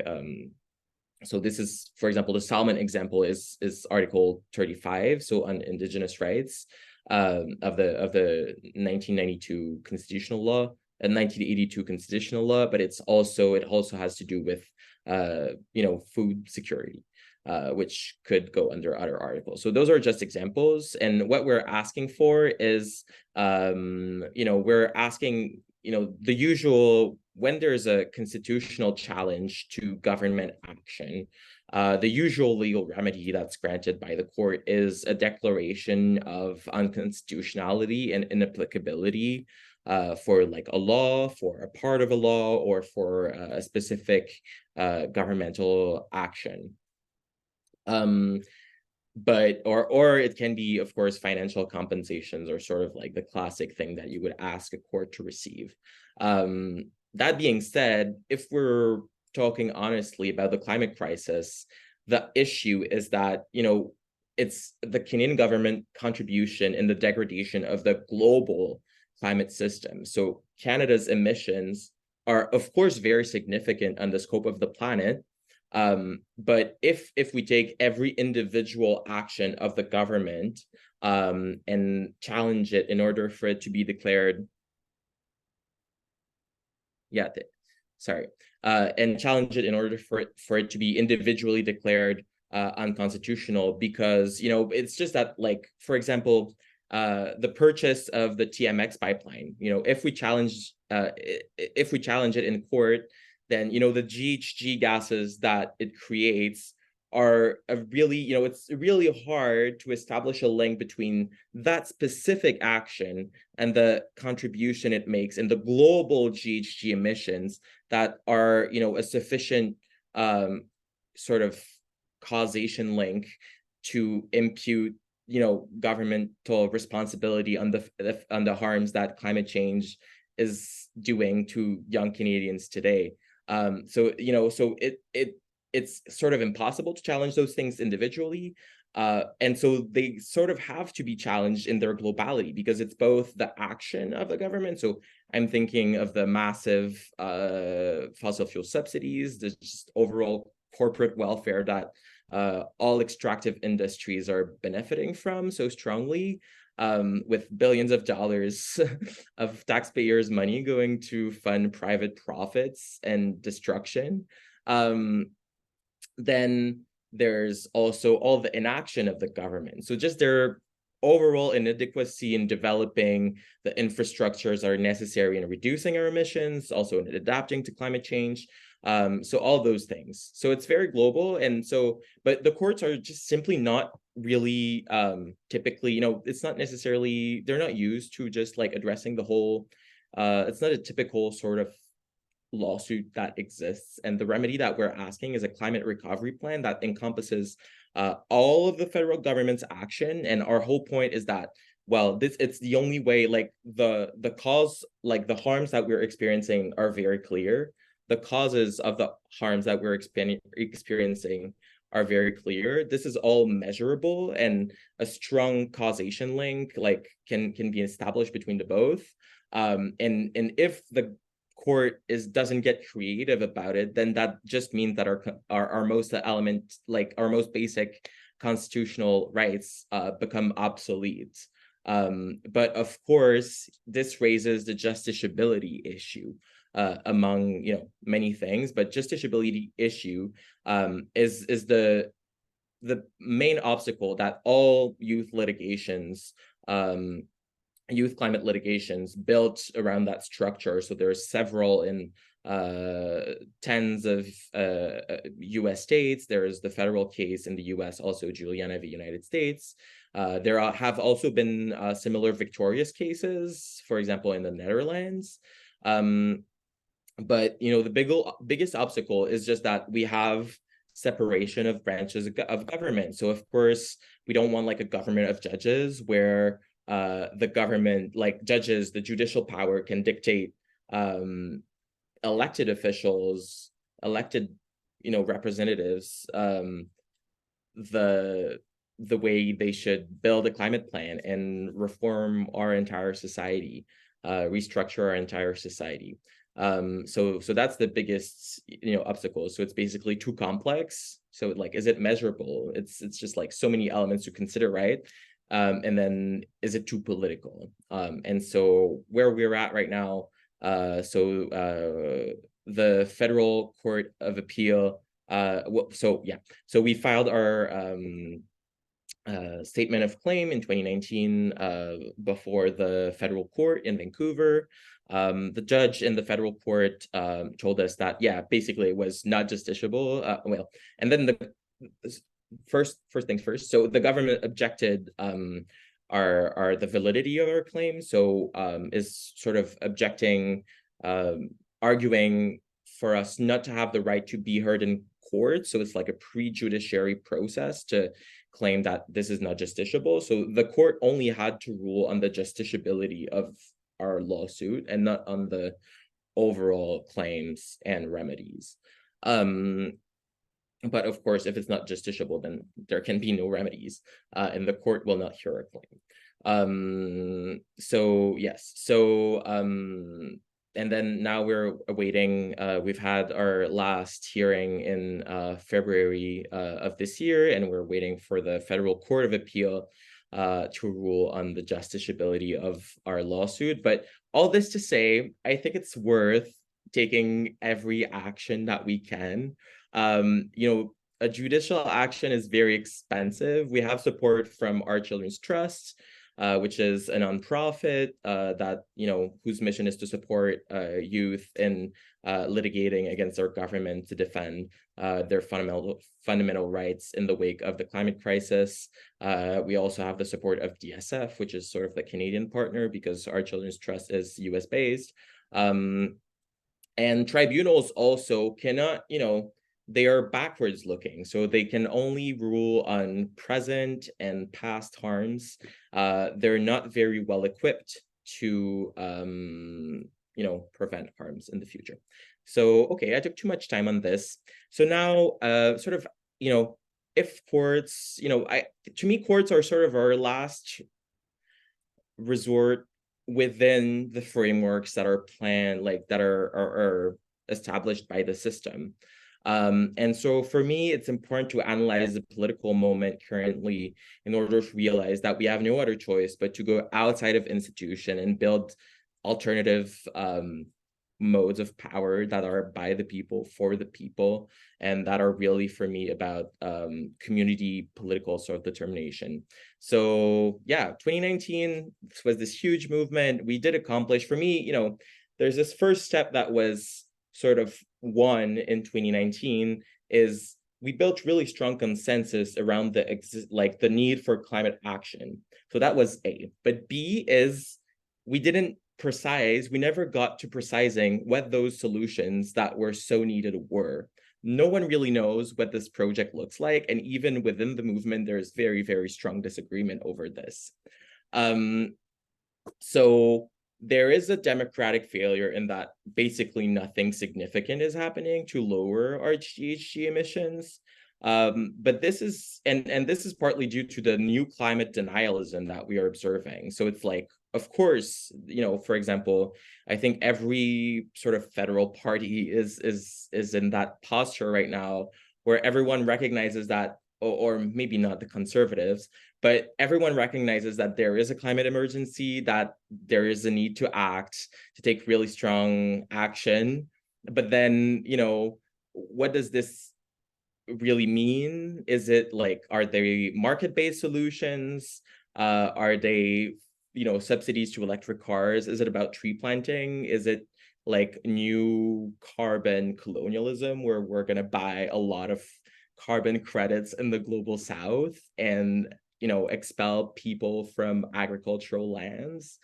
so this is, for example, the salmon example is Article 35, so on Indigenous rights of the 1992 constitutional law and 1982 constitutional law, but it also has to do with food security, which could go under other articles. So those are just examples, and what we're asking for is we're asking the usual, when there's a constitutional challenge to government action, the usual legal remedy that's granted by the court is a declaration of unconstitutionality and inapplicability for like a law, for a part of a law, or for a specific governmental action. But or it can be, of course, financial compensations, or sort of like the classic thing that you would ask a court to receive. That being said, if we're talking honestly about the climate crisis, the issue is that it's the Canadian government contribution in the degradation of the global climate system. So Canada's emissions are, of course, very significant on the scope of the planet. But if we take every individual action of the government and challenge it in order for it to be declared, and challenge it in order for it to be individually declared unconstitutional, because it's just that, like, for example, the purchase of the TMX pipeline, if we challenge it in court, then the GHG gases that it creates are it's really hard to establish a link between that specific action and the contribution it makes in the global GHG emissions that are a sufficient sort of causation link to impute governmental responsibility on the harms that climate change is doing to young Canadians today. So it's sort of impossible to challenge those things individually. And so they sort of have to be challenged in their globality, because it's both the action of the government. So I'm thinking of the massive fossil fuel subsidies, the just overall corporate welfare that all extractive industries are benefiting from so strongly, with billions of dollars of taxpayers' money going to fund private profits and destruction. Then there's also all the inaction of the government. So just their overall inadequacy in developing the infrastructures that are necessary in reducing our emissions, also in adapting to climate change. So all those things. So it's very global. And so, but the courts are just simply not really typically, it's not necessarily, they're not used to just like addressing the whole, it's not a typical sort of lawsuit that exists. And the remedy that we're asking is a climate recovery plan that encompasses all of the federal government's action. And our whole point is that, well, it's the only way, like the cause, like the harms that we're experiencing are very clear. The causes of the harms that we're experiencing are very clear. This is all measurable, and a strong causation link like can be established between the both. And if the court doesn't get creative about it, then that just means that our most element, like our most basic constitutional rights become obsolete. But of course, this raises the justiciability issue among many things. But justiciability issue is the main obstacle that all youth climate litigations built around that structure. So there's several in tens of US states. There's the federal case in the US, also Juliana v. United States. There have also been similar victorious cases, for example, in the Netherlands. But the biggest obstacle is just that we have separation of branches of government. So of course, we don't want like a government of judges where the government, like judges, the judicial power can dictate elected officials, elected representatives, the way they should build a climate plan and reform our entire society, restructure our entire society. So that's the biggest obstacle. So it's basically too complex. So like, is it measurable? It's just like so many elements to consider, right? And then is it too political? And so where we're at right now, the Federal Court of Appeal, so we filed our statement of claim in 2019 before the federal court in Vancouver. The judge in the federal court told us that, yeah, basically it was not justiciable. And then the first things first. So the government objected the validity of our claim. So is sort of objecting, arguing for us not to have the right to be heard in court. So it's like a prejudiciary process to claim that this is not justiciable. So the court only had to rule on the justiciability of our lawsuit and not on the overall claims and remedies. But of course, if it's not justiciable, then there can be no remedies, and the court will not hear a claim. So yes, and then now we're awaiting, we've had our last hearing in February of this year, and we're waiting for the Federal Court of Appeal to rule on the justiciability of our lawsuit. But all this to say, I think it's worth taking every action that we can. A judicial action is very expensive. We have support from Our Children's Trust, which is a nonprofit that whose mission is to support youth in litigating against our government to defend their fundamental rights in the wake of the climate crisis. We also have the support of DSF, which is sort of the Canadian partner because Our Children's Trust is US based. And tribunals also cannot, they are backwards looking, so they can only rule on present and past harms. They're not very well equipped to prevent harms in the future. So okay, I took too much time on this. So now sort of if courts, to me courts are sort of our last resort within the frameworks that are planned, like that are established by the system. And so for me, it's important to analyze the political moment currently in order to realize that we have no other choice but to go outside of institution and build alternative modes of power that are by the people, for the people, and that are really, for me, about community political self-determination. So yeah, 2019 was this huge movement. We did accomplish, for me, there's this first step that was sort of won in 2019 is we built really strong consensus around the need for climate action. So that was A. But B is we never got to precising what those solutions that were so needed were. No one really knows what this project looks like. And even within the movement, there's very, very strong disagreement over this. So there is a democratic failure in that basically nothing significant is happening to lower our GHG emissions. But this is and this is partly due to the new climate denialism that we are observing. So it's like, of course, for example, I think every sort of federal party is in that posture right now where everyone recognizes that, or maybe not the conservatives, but everyone recognizes that there is a climate emergency, that there is a need to act, to take really strong action. But then, what does this really mean? Is it like, are they market-based solutions? Are they, subsidies to electric cars? Is it about tree planting? Is it like new carbon colonialism where we're going to buy a lot of carbon credits in the global south and, expel people from agricultural lands?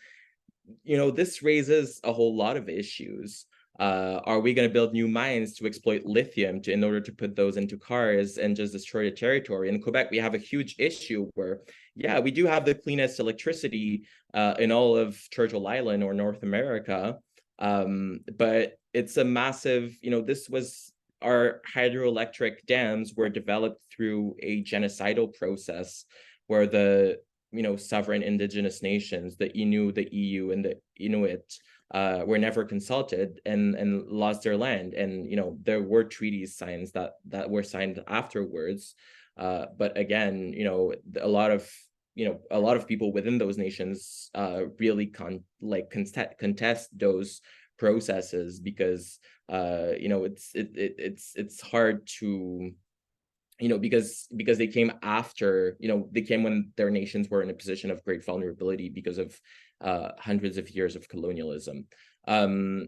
This raises a whole lot of issues. Are we going to build new mines to exploit lithium in order to put those into cars and just destroy the territory? In Quebec, we have a huge issue where, yeah, we do have the cleanest electricity in all of Churchill Island or North America. But it's a massive, our hydroelectric dams were developed through a genocidal process where the sovereign indigenous nations, the Innu, the EU, and the Inuit, were never consulted and lost their land. And there were treaties signed that were signed afterwards. But again, a lot of people within those nations really contest those processes because it's hard to because they came after, they came when their nations were in a position of great vulnerability because of hundreds of years of colonialism. And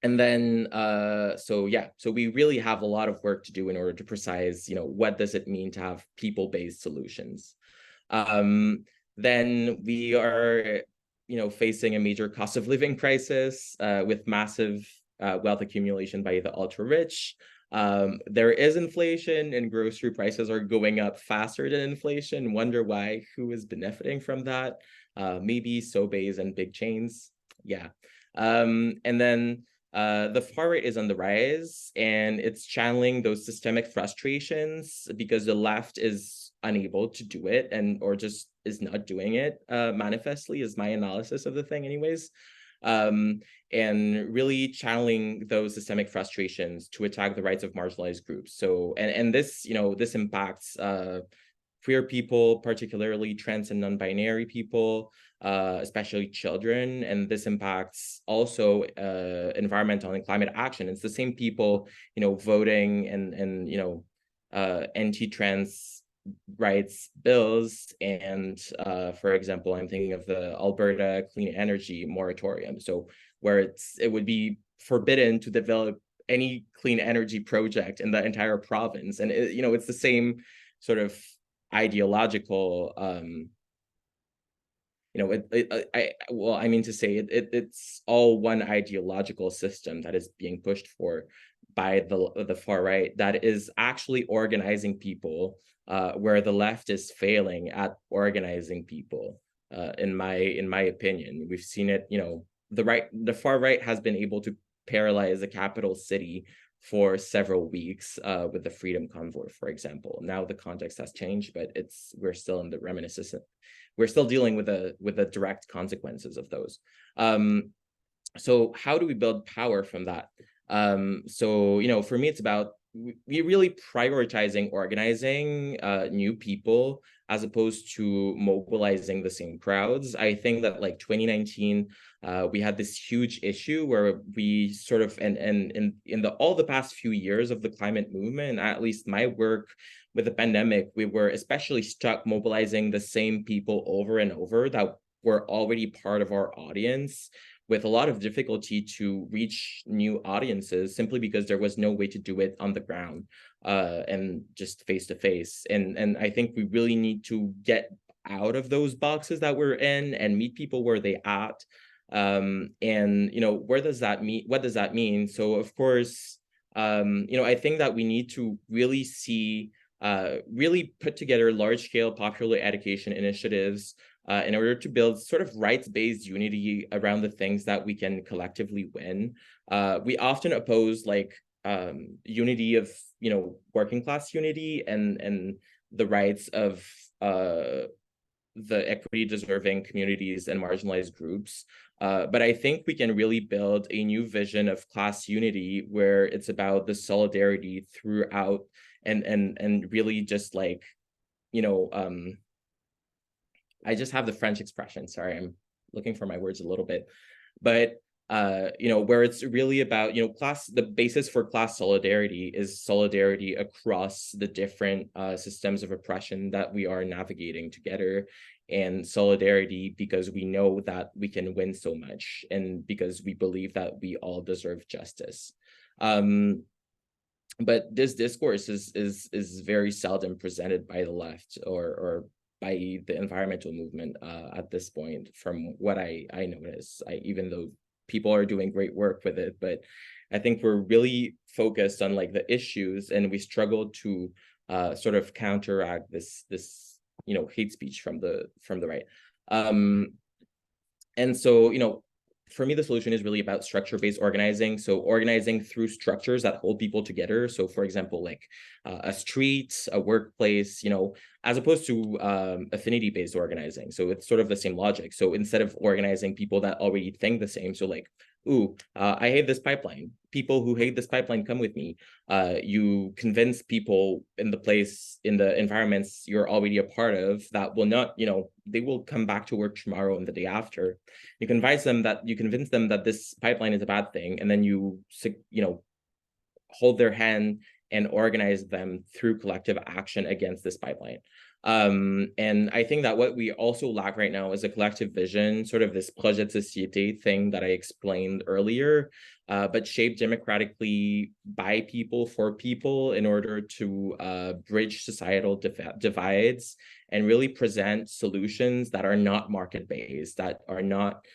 then, so we really have a lot of work to do in order to precise, what does it mean to have people-based solutions? Then we are, facing a major cost of living crisis with massive wealth accumulation by the ultra-rich. There is inflation and grocery prices are going up faster than inflation. Wonder why, who is benefiting from that? Maybe Sobeys and big chains. Yeah. And then the far right is on the rise and it's channeling those systemic frustrations because the left is unable to do it or just is not doing it manifestly, is my analysis of the thing anyways. And really channeling those systemic frustrations to attack the rights of marginalized groups. So, and this, this impacts queer people, particularly trans and non-binary people, especially children. And this impacts also environmental and climate action. It's the same people, voting and anti-trans rights bills. And for example, I'm thinking of the Alberta Clean Energy Moratorium. So where it would be forbidden to develop any clean energy project in the entire province. And it's the same sort of ideological it's all one ideological system that is being pushed for by the far right that is actually organizing people where the left is failing at organizing people. In my opinion, we've seen it. The far right has been able to paralyze the capital city for several weeks with the Freedom Convoy, for example. Now the context has changed, but we're still in the reminiscent. We're still dealing with the direct consequences of those. So how do we build power from that? So for me, it's about we really prioritizing organizing new people as opposed to mobilizing the same crowds. I think that like 2019, we had this huge issue where we sort of and in all the past few years of the climate movement, at least my work with the pandemic, we were especially stuck mobilizing the same people over and over that were already part of our audience, with a lot of difficulty to reach new audiences simply because there was no way to do it on the ground and just face to face. And I think we really need to get out of those boxes that we're in and meet people where they at. And where does that mean? What does that mean? So of course, I think that we need to really really put together large-scale popular education initiatives in order to build sort of rights-based unity around the things that we can collectively win. We often oppose like unity of, working class unity and the rights of the equity deserving communities and marginalized groups. But I think we can really build a new vision of class unity where it's about the solidarity throughout and really just like, I just have the French expression. Sorry, I'm looking for my words a little bit. But where it's really about, the basis for class solidarity is solidarity across the different systems of oppression that we are navigating together, and solidarity because we know that we can win so much, and because we believe that we all deserve justice. But this discourse is very seldom presented by the left or by the environmental movement at this point, from what I notice. Even though people are doing great work with it, but I think we're really focused on like the issues, and we struggle to sort of counteract this hate speech from the right. And so, for me, the solution is really about structure-based organizing. So organizing through structures that hold people together. So for example, like a street, a workplace, as opposed to affinity-based organizing. So it's sort of the same logic. So instead of organizing people that already think the same, so like, I hate this pipeline. People who hate this pipeline, come with me. You convince people in the environments you're already a part of that will not, they will come back to work tomorrow and the day after. You convince them that this pipeline is a bad thing, and then you hold their hand and organize them through collective action against this pipeline. And I think that what we also lack right now is a collective vision, sort of this projet de société thing that I explained earlier, but shaped democratically by people for people in order to bridge societal divides and really present solutions that are not market-based, that are not,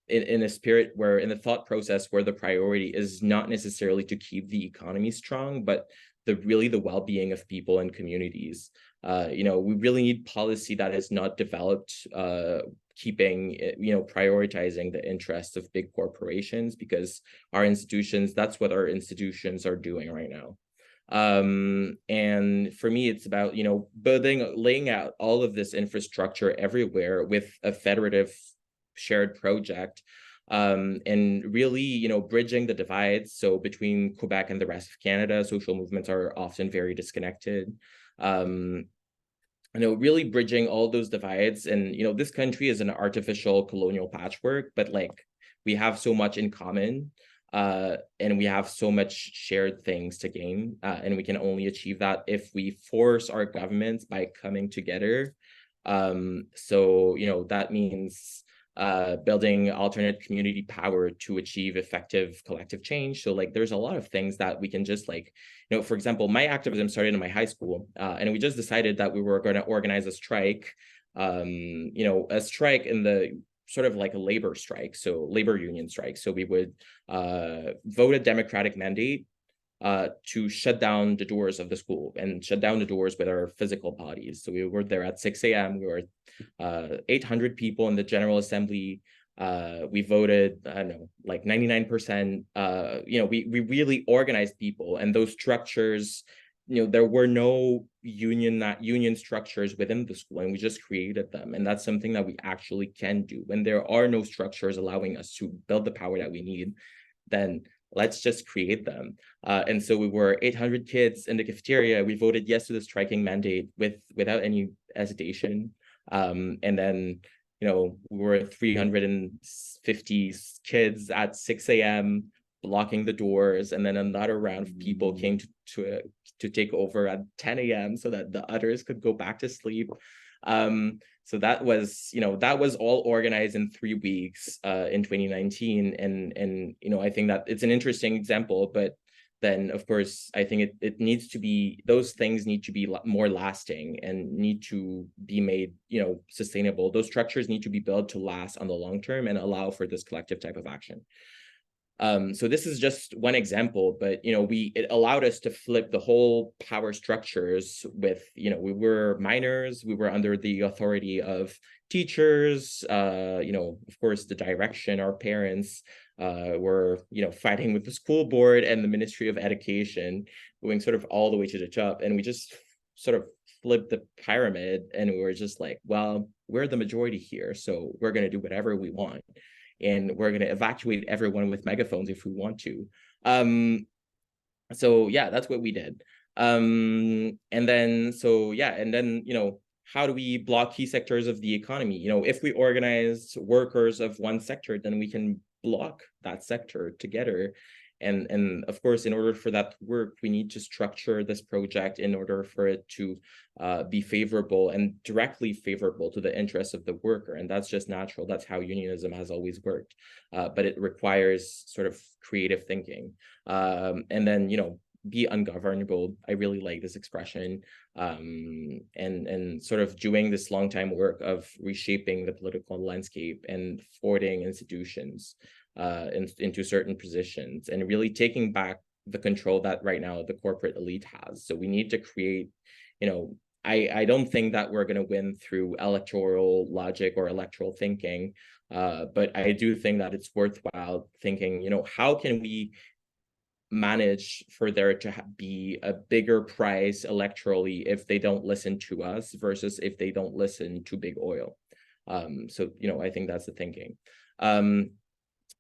in a spirit where, in the thought process where the priority is not necessarily to keep the economy strong, but the well-being of people and communities. We really need policy that is not developed prioritizing the interests of big corporations, because that's what our institutions are doing right now. And for me, it's about, laying out all of this infrastructure everywhere with a federative shared project, and really, bridging the divides. So between Quebec and the rest of Canada, social movements are often very disconnected. Really bridging all those divides. And, this country is an artificial colonial patchwork, but like we have so much in common, and we have so much shared things to gain. And we can only achieve that if we force our governments by coming together. So, that means building alternate community power to achieve effective collective change. So like there's a lot of things that we can just like, for example, my activism started in my high school, and we just decided that we were going to organize a strike, a strike in the sort of like a labor strike, so labor union strike. So we would vote a democratic mandate to shut down the doors of the school and shut down the doors with our physical bodies. So we were there at 6 a.m. We were 800 people in the General Assembly. We voted, I don't know, like 99%. We really organized people, and those structures, there were no union structures within the school, and we just created them. And that's something that we actually can do. When there are no structures allowing us to build the power that we need, then let's just create them. And so we were 800 kids in the cafeteria. We voted yes to the striking mandate without any hesitation. And then, we were 350 kids at 6 a.m. blocking the doors. And then another round of people came to take over at 10 a.m. so that the others could go back to sleep. So that was all organized in 3 weeks in 2019. And I think that it's an interesting example, but then of course, I think it needs to be, those things need to be more lasting and need to be made, sustainable. Those structures need to be built to last on the long term and allow for this collective type of action. So this is just one example, but it allowed us to flip the whole power structures with, we were minors, we were under the authority of teachers, of course, the direction, our parents were, fighting with the school board and the Ministry of Education, going sort of all the way to the top. And we just sort of flipped the pyramid, and we were just like, well, we're the majority here, so we're going to do whatever we want. And we're going to evacuate everyone with megaphones if we want to. So yeah, that's what we did. And then, how do we block key sectors of the economy? If we organize workers of one sector, then we can block that sector together. And of course, in order for that to work, we need to structure this project in order for it to be favorable and directly favorable to the interests of the worker. And that's just natural. That's how unionism has always worked. But it requires sort of creative thinking. And then, be ungovernable. I really like this expression. And sort of doing this long time work of reshaping the political landscape and forwarding institutions into certain positions, and really taking back the control that right now the corporate elite has. So we need to create, I don't think that we're going to win through electoral logic or electoral thinking, but I do think that it's worthwhile thinking, how can we manage for there to be a bigger price electorally if they don't listen to us versus if they don't listen to big oil. So, I think that's the thinking.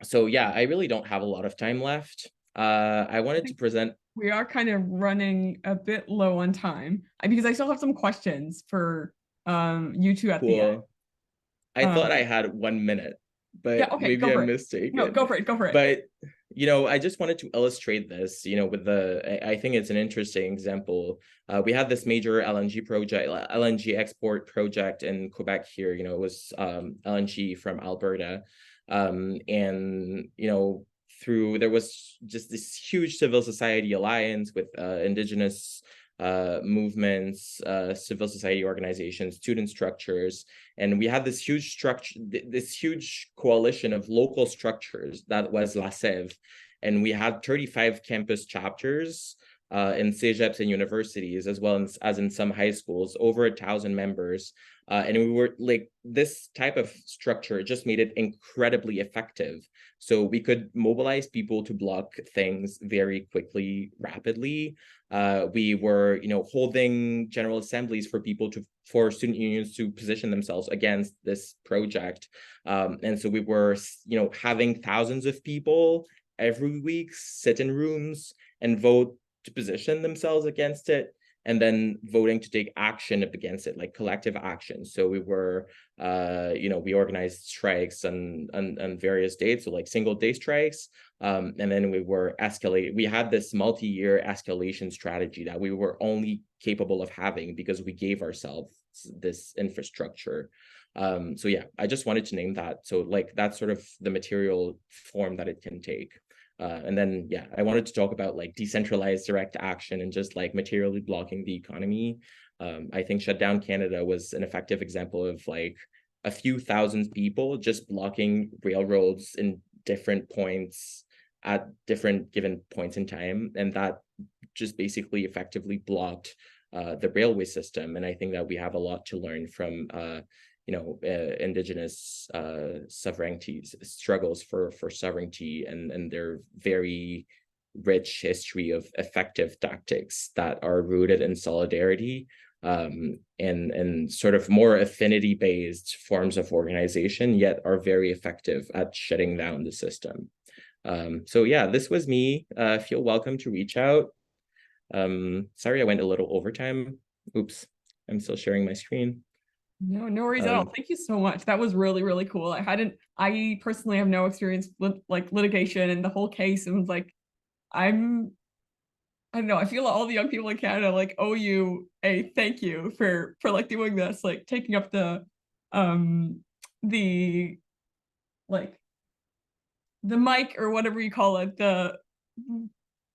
So yeah, I really don't have a lot of time left. I wanted to present. We are kind of running a bit low on time because I still have some questions for you two at the end. I thought I had 1 minute, but yeah, okay, maybe I'm mistaken. No, go for it. But I just wanted to illustrate this, with I think it's an interesting example. We had this major LNG export project in Quebec here. It was LNG from Alberta. And there was just this huge civil society alliance with Indigenous movements, civil society organizations, student structures, and we had this huge structure, this huge coalition of local structures that was La Sève, and we had 35 campus chapters in cégeps and universities, as well as in some high schools, over 1,000 members. And we were like, this type of structure just made it incredibly effective. So we could mobilize people to block things very quickly, rapidly. We were, holding general assemblies for student unions to position themselves against this project. And so we were, having thousands of people every week sit in rooms and vote to position themselves against it, and then voting to take action up against it, like collective action. So we were, we organized strikes on various dates, so like single day strikes. And then we were escalating. We had this multi-year escalation strategy that we were only capable of having because we gave ourselves this infrastructure. So yeah, I just wanted to name that. So like that's sort of the material form that it can take. And then, yeah, I wanted to talk about like decentralized direct action and just like materially blocking the economy. I think Shut Down Canada was an effective example of like a few thousand people just blocking railroads in different points at different given points in time. And that just basically effectively blocked the railway system. And I think that we have a lot to learn from Indigenous sovereignty struggles for sovereignty and their very rich history of effective tactics that are rooted in solidarity and sort of more affinity-based forms of organization, yet are very effective at shutting down the system. So yeah, this was me. Feel welcome to reach out. Sorry, I went a little overtime. Oops, I'm still sharing my screen. No worries at all. Thank you so much. That was really, really cool. I personally have no experience with like litigation and the whole case, and was like, I don't know, I feel all the young people in Canada like owe you a thank you for like doing this, like taking up the like the mic or whatever you call it, the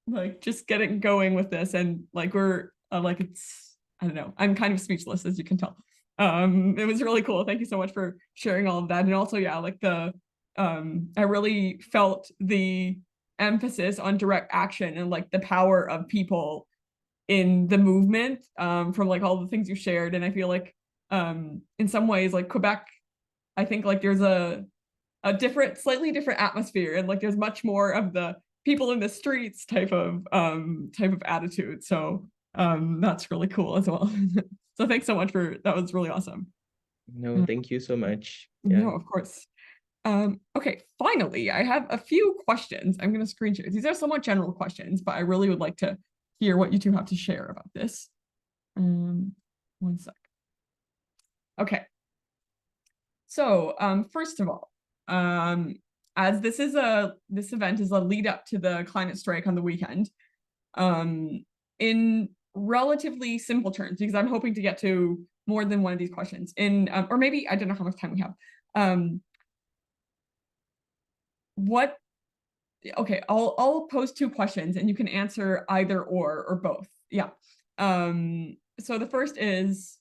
like just getting going with this. And like we're like, it's, I don't know, I'm kind of speechless, as you can tell. It was really cool. Thank you so much for sharing all of that. And also, yeah, like I really felt the emphasis on direct action and like the power of people in the movement, from like all the things you shared. And I feel like in some ways, like Quebec, I think like there's a different, slightly different atmosphere, and like there's much more of the people in the streets type of attitude. So that's really cool as well. So thanks so much for that. Was really awesome. No, thank you so much. No, Yeah. of course. Okay, finally, I have a few questions. I'm going to screen share. These are somewhat general questions, but I really would like to hear what you two have to share about this. One sec. Okay. So, first of all, as this event is a lead up to the climate strike on the weekend, in relatively simple terms, because I'm hoping to get to more than one of these questions in, or maybe I don't know how much time we have. Okay, I'll pose two questions and you can answer either or both. Yeah. So the first is,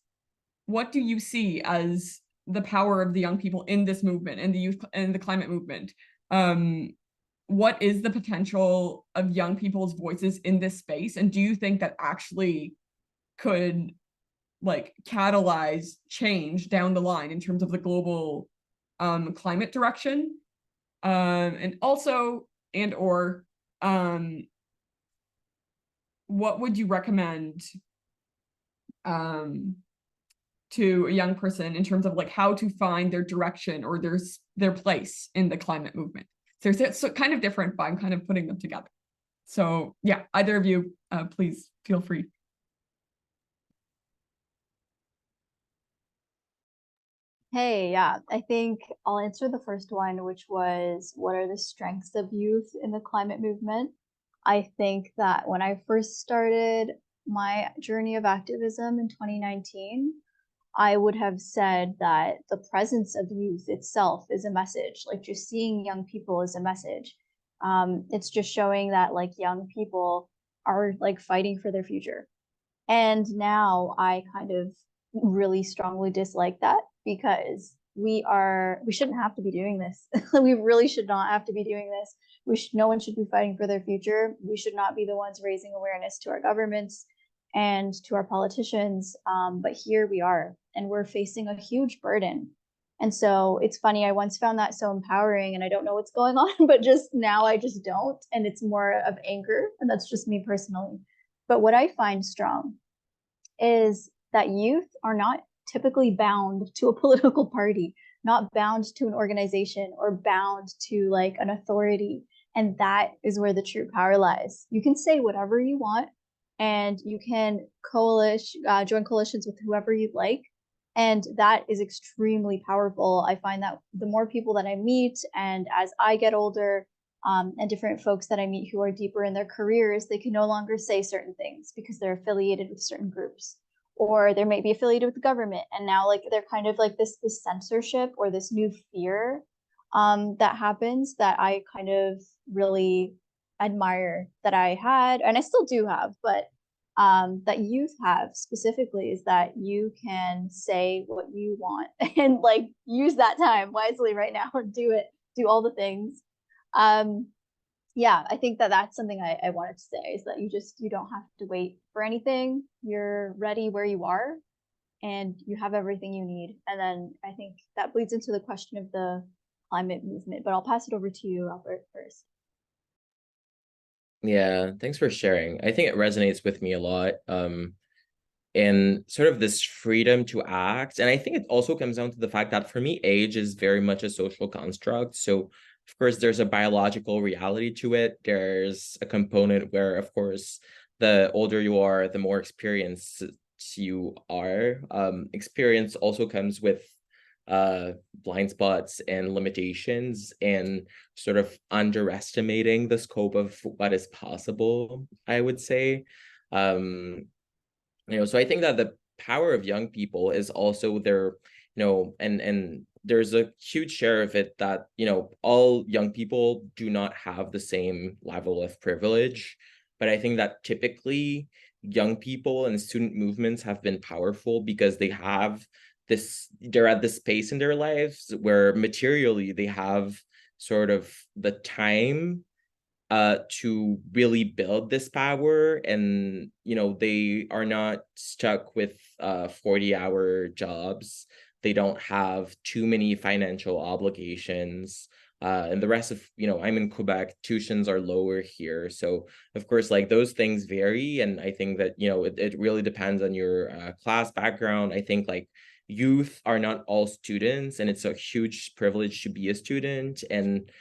what do you see as the power of the young people in this movement and the youth and the climate movement? What is the potential of young people's voices in this space? And do you think that actually could like catalyze change down the line in terms of the global climate direction? And also, and or what would you recommend to a young person in terms of like how to find their direction or their place in the climate movement? So it's kind of different, but I'm kind of putting them together. So yeah, either of you, please feel free. Hey, yeah, I think I'll answer the first one, which was what are the strengths of youth in the climate movement? I think that when I first started my journey of activism in 2019, I would have said that the presence of youth itself is a message. Like just seeing young people is a message. It's just showing that like young people are like fighting for their future. And now I kind of really strongly dislike that because we shouldn't have to be doing this. We really should not have to be doing this. No one should be fighting for their future. We should not be the ones raising awareness to our governments and to our politicians. But here we are, and we're facing a huge burden. And so it's funny, I once found that so empowering, and I don't know what's going on, but just now I just don't. And it's more of anger, and that's just me personally. But what I find strong is that youth are not typically bound to a political party, not bound to an organization or bound to like an authority. And that is where the true power lies. You can say whatever you want, and you can join coalitions with whoever you'd like. And that is extremely powerful. I find that the more people that I meet, and as I get older, and different folks that I meet who are deeper in their careers, they can no longer say certain things because they're affiliated with certain groups, or they may be affiliated with the government. And now like they're kind of like this censorship or this new fear that happens that I kind of really admire that I had, and I still do have, but that youth have specifically, is that you can say what you want and like use that time wisely right now and do all the things. Yeah, I think that that's something I wanted to say, is that you don't have to wait for anything. You're ready where you are, and you have everything you need. And then I think that bleeds into the question of the climate movement, but I'll pass it over to you, Albert, first. Yeah, thanks for sharing. I think it resonates with me a lot. And sort of this freedom to act. And I think it also comes down to the fact that for me, age is very much a social construct. So of course, there's a biological reality to it. There's a component where, of course, the older you are, the more experienced you are. Experience also comes with blind spots and limitations, and sort of underestimating the scope of what is possible, I would say. So I think that the power of young people is also their, and there's a huge share of it that, all young people do not have the same level of privilege. But I think that typically young people and student movements have been powerful because they're at this space in their lives where materially they have sort of the time to really build this power, and they are not stuck with 40-hour jobs. They don't have too many financial obligations. And the rest of, I'm in Quebec, tuitions are lower here. So of course, like those things vary. And I think that, it really depends on your class background. I think like youth are not all students, and it's a huge privilege to be a student. And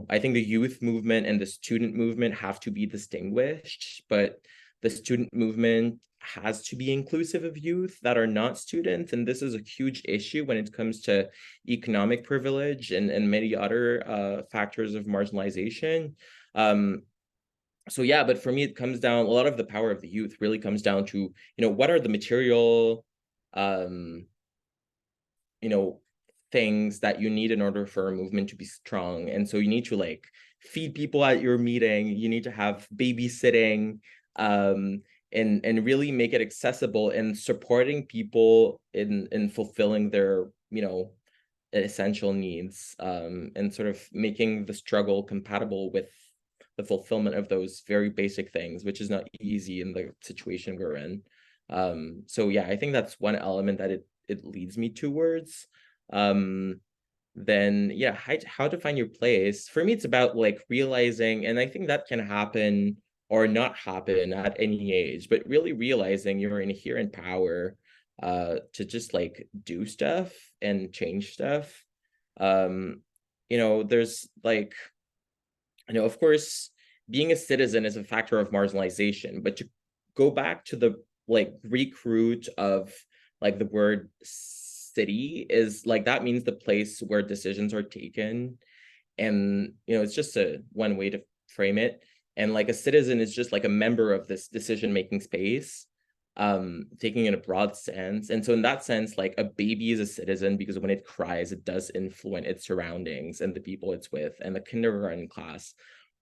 I think the youth movement and the student movement have to be distinguished, but the student movement has to be inclusive of youth that are not students. And this is a huge issue when it comes to economic privilege and many other factors of marginalization. So yeah, but for me, it comes down, a lot of the power of the youth really comes down to, what are the material, things that you need in order for a movement to be strong. And so you need to like feed people at your meeting, you need to have babysitting, and really make it accessible, and supporting people in fulfilling their essential needs, and sort of making the struggle compatible with the fulfillment of those very basic things, which is not easy in the situation we're in. So yeah, I think that's one element that it leads me towards. Then yeah, how to find your place. For me, it's about like realizing, and I think that can happen or not happen at any age, but really realizing your inherent power to just like do stuff and change stuff. There's like, of course, being a citizen is a factor of marginalization, but to go back to the like Greek root of like the word city, is like that means the place where decisions are taken. And it's just one way to frame it. And like a citizen is just like a member of this decision-making space, taking in a broad sense. And so in that sense, like a baby is a citizen because when it cries, it does influence its surroundings and the people it's with. And the kindergarten class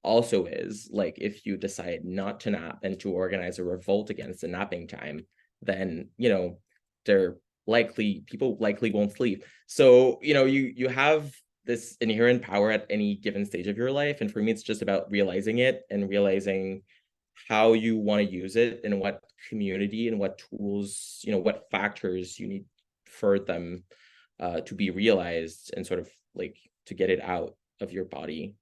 also is like, if you decide not to nap and to organize a revolt against the napping time, then people likely won't sleep. So you have this inherent power at any given stage of your life. And for me, it's just about realizing it and realizing how you want to use it, and what community and what tools, what factors you need for them to be realized, and sort of like to get it out of your body.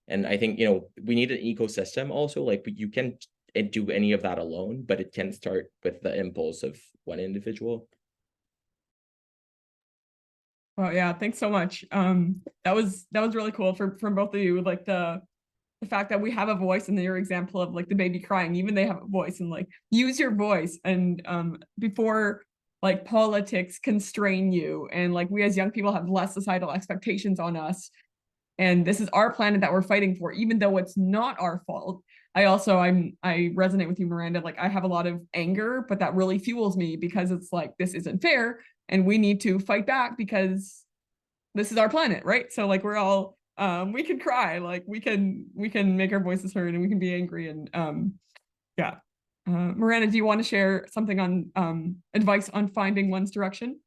And I think, we need an ecosystem also. Like you can't do any of that alone, but it can start with the impulse of one individual. Oh yeah, thanks so much. That was really cool from both of you. Like the fact that we have a voice, and your example of like the baby crying, even they have a voice, and like use your voice, and before like politics constrain you, and like we as young people have less societal expectations on us, and this is our planet that we're fighting for, even though it's not our fault. I resonate with you, Miranda. Like I have a lot of anger, but that really fuels me, because it's like, this isn't fair and we need to fight back because this is our planet, right? So like we're all we can cry, like we can make our voices heard, and we can be angry. And yeah. Miranda, do you want to share something on advice on finding one's direction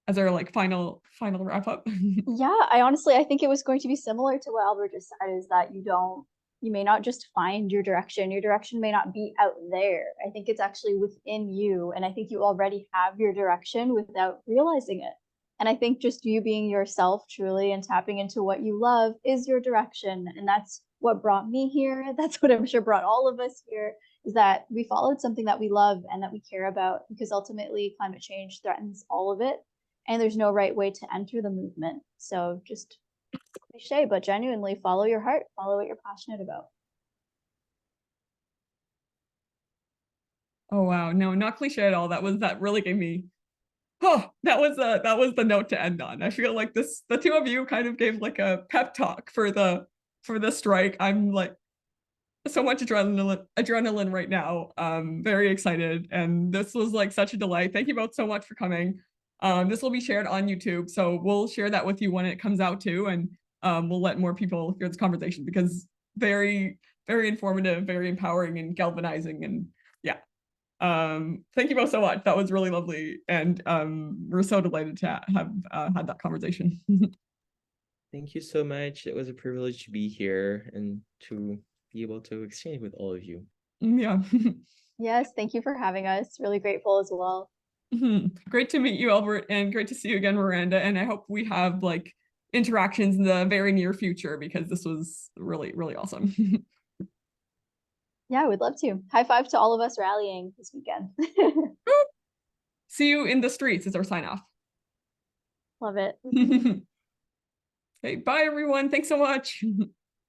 as our like final wrap up? Yeah, I think it was going to be similar to what Albert just said, is that you may not just find your direction. Your direction may not be out there. I think it's actually within you. And I think you already have your direction without realizing it. And I think just you being yourself truly and tapping into what you love is your direction. And that's what brought me here. That's what I'm sure brought all of us here, is that we followed something that we love and that we care about, because ultimately climate change threatens all of it. And there's no right way to enter the movement. So just cliche, but genuinely follow your heart, follow what you're passionate about. Oh wow, no, not cliche at all. That really gave me, oh, that was the note to end on. I feel like the two of you kind of gave like a pep talk for the strike. I'm like so much adrenaline right now. Very excited, and this was like such a delight. Thank you both so much for coming. This will be shared on YouTube, so we'll share that with you when it comes out too, and we'll let more people hear this conversation, because very, very informative, very empowering, and galvanizing. And yeah, thank you both so much. That was really lovely, and we're so delighted to have had that conversation. Thank you so much. It was a privilege to be here and to be able to exchange with all of you. Yeah. Yes, thank you for having us. Really grateful as well. Great to meet you, Albert, and great to see you again, Miranda. And I hope we have like interactions in the very near future because this was really, really awesome. Yeah, I would love to. High five to all of us rallying this weekend. See you in the streets is our sign off. Love it. Okay, bye everyone. Thanks so much.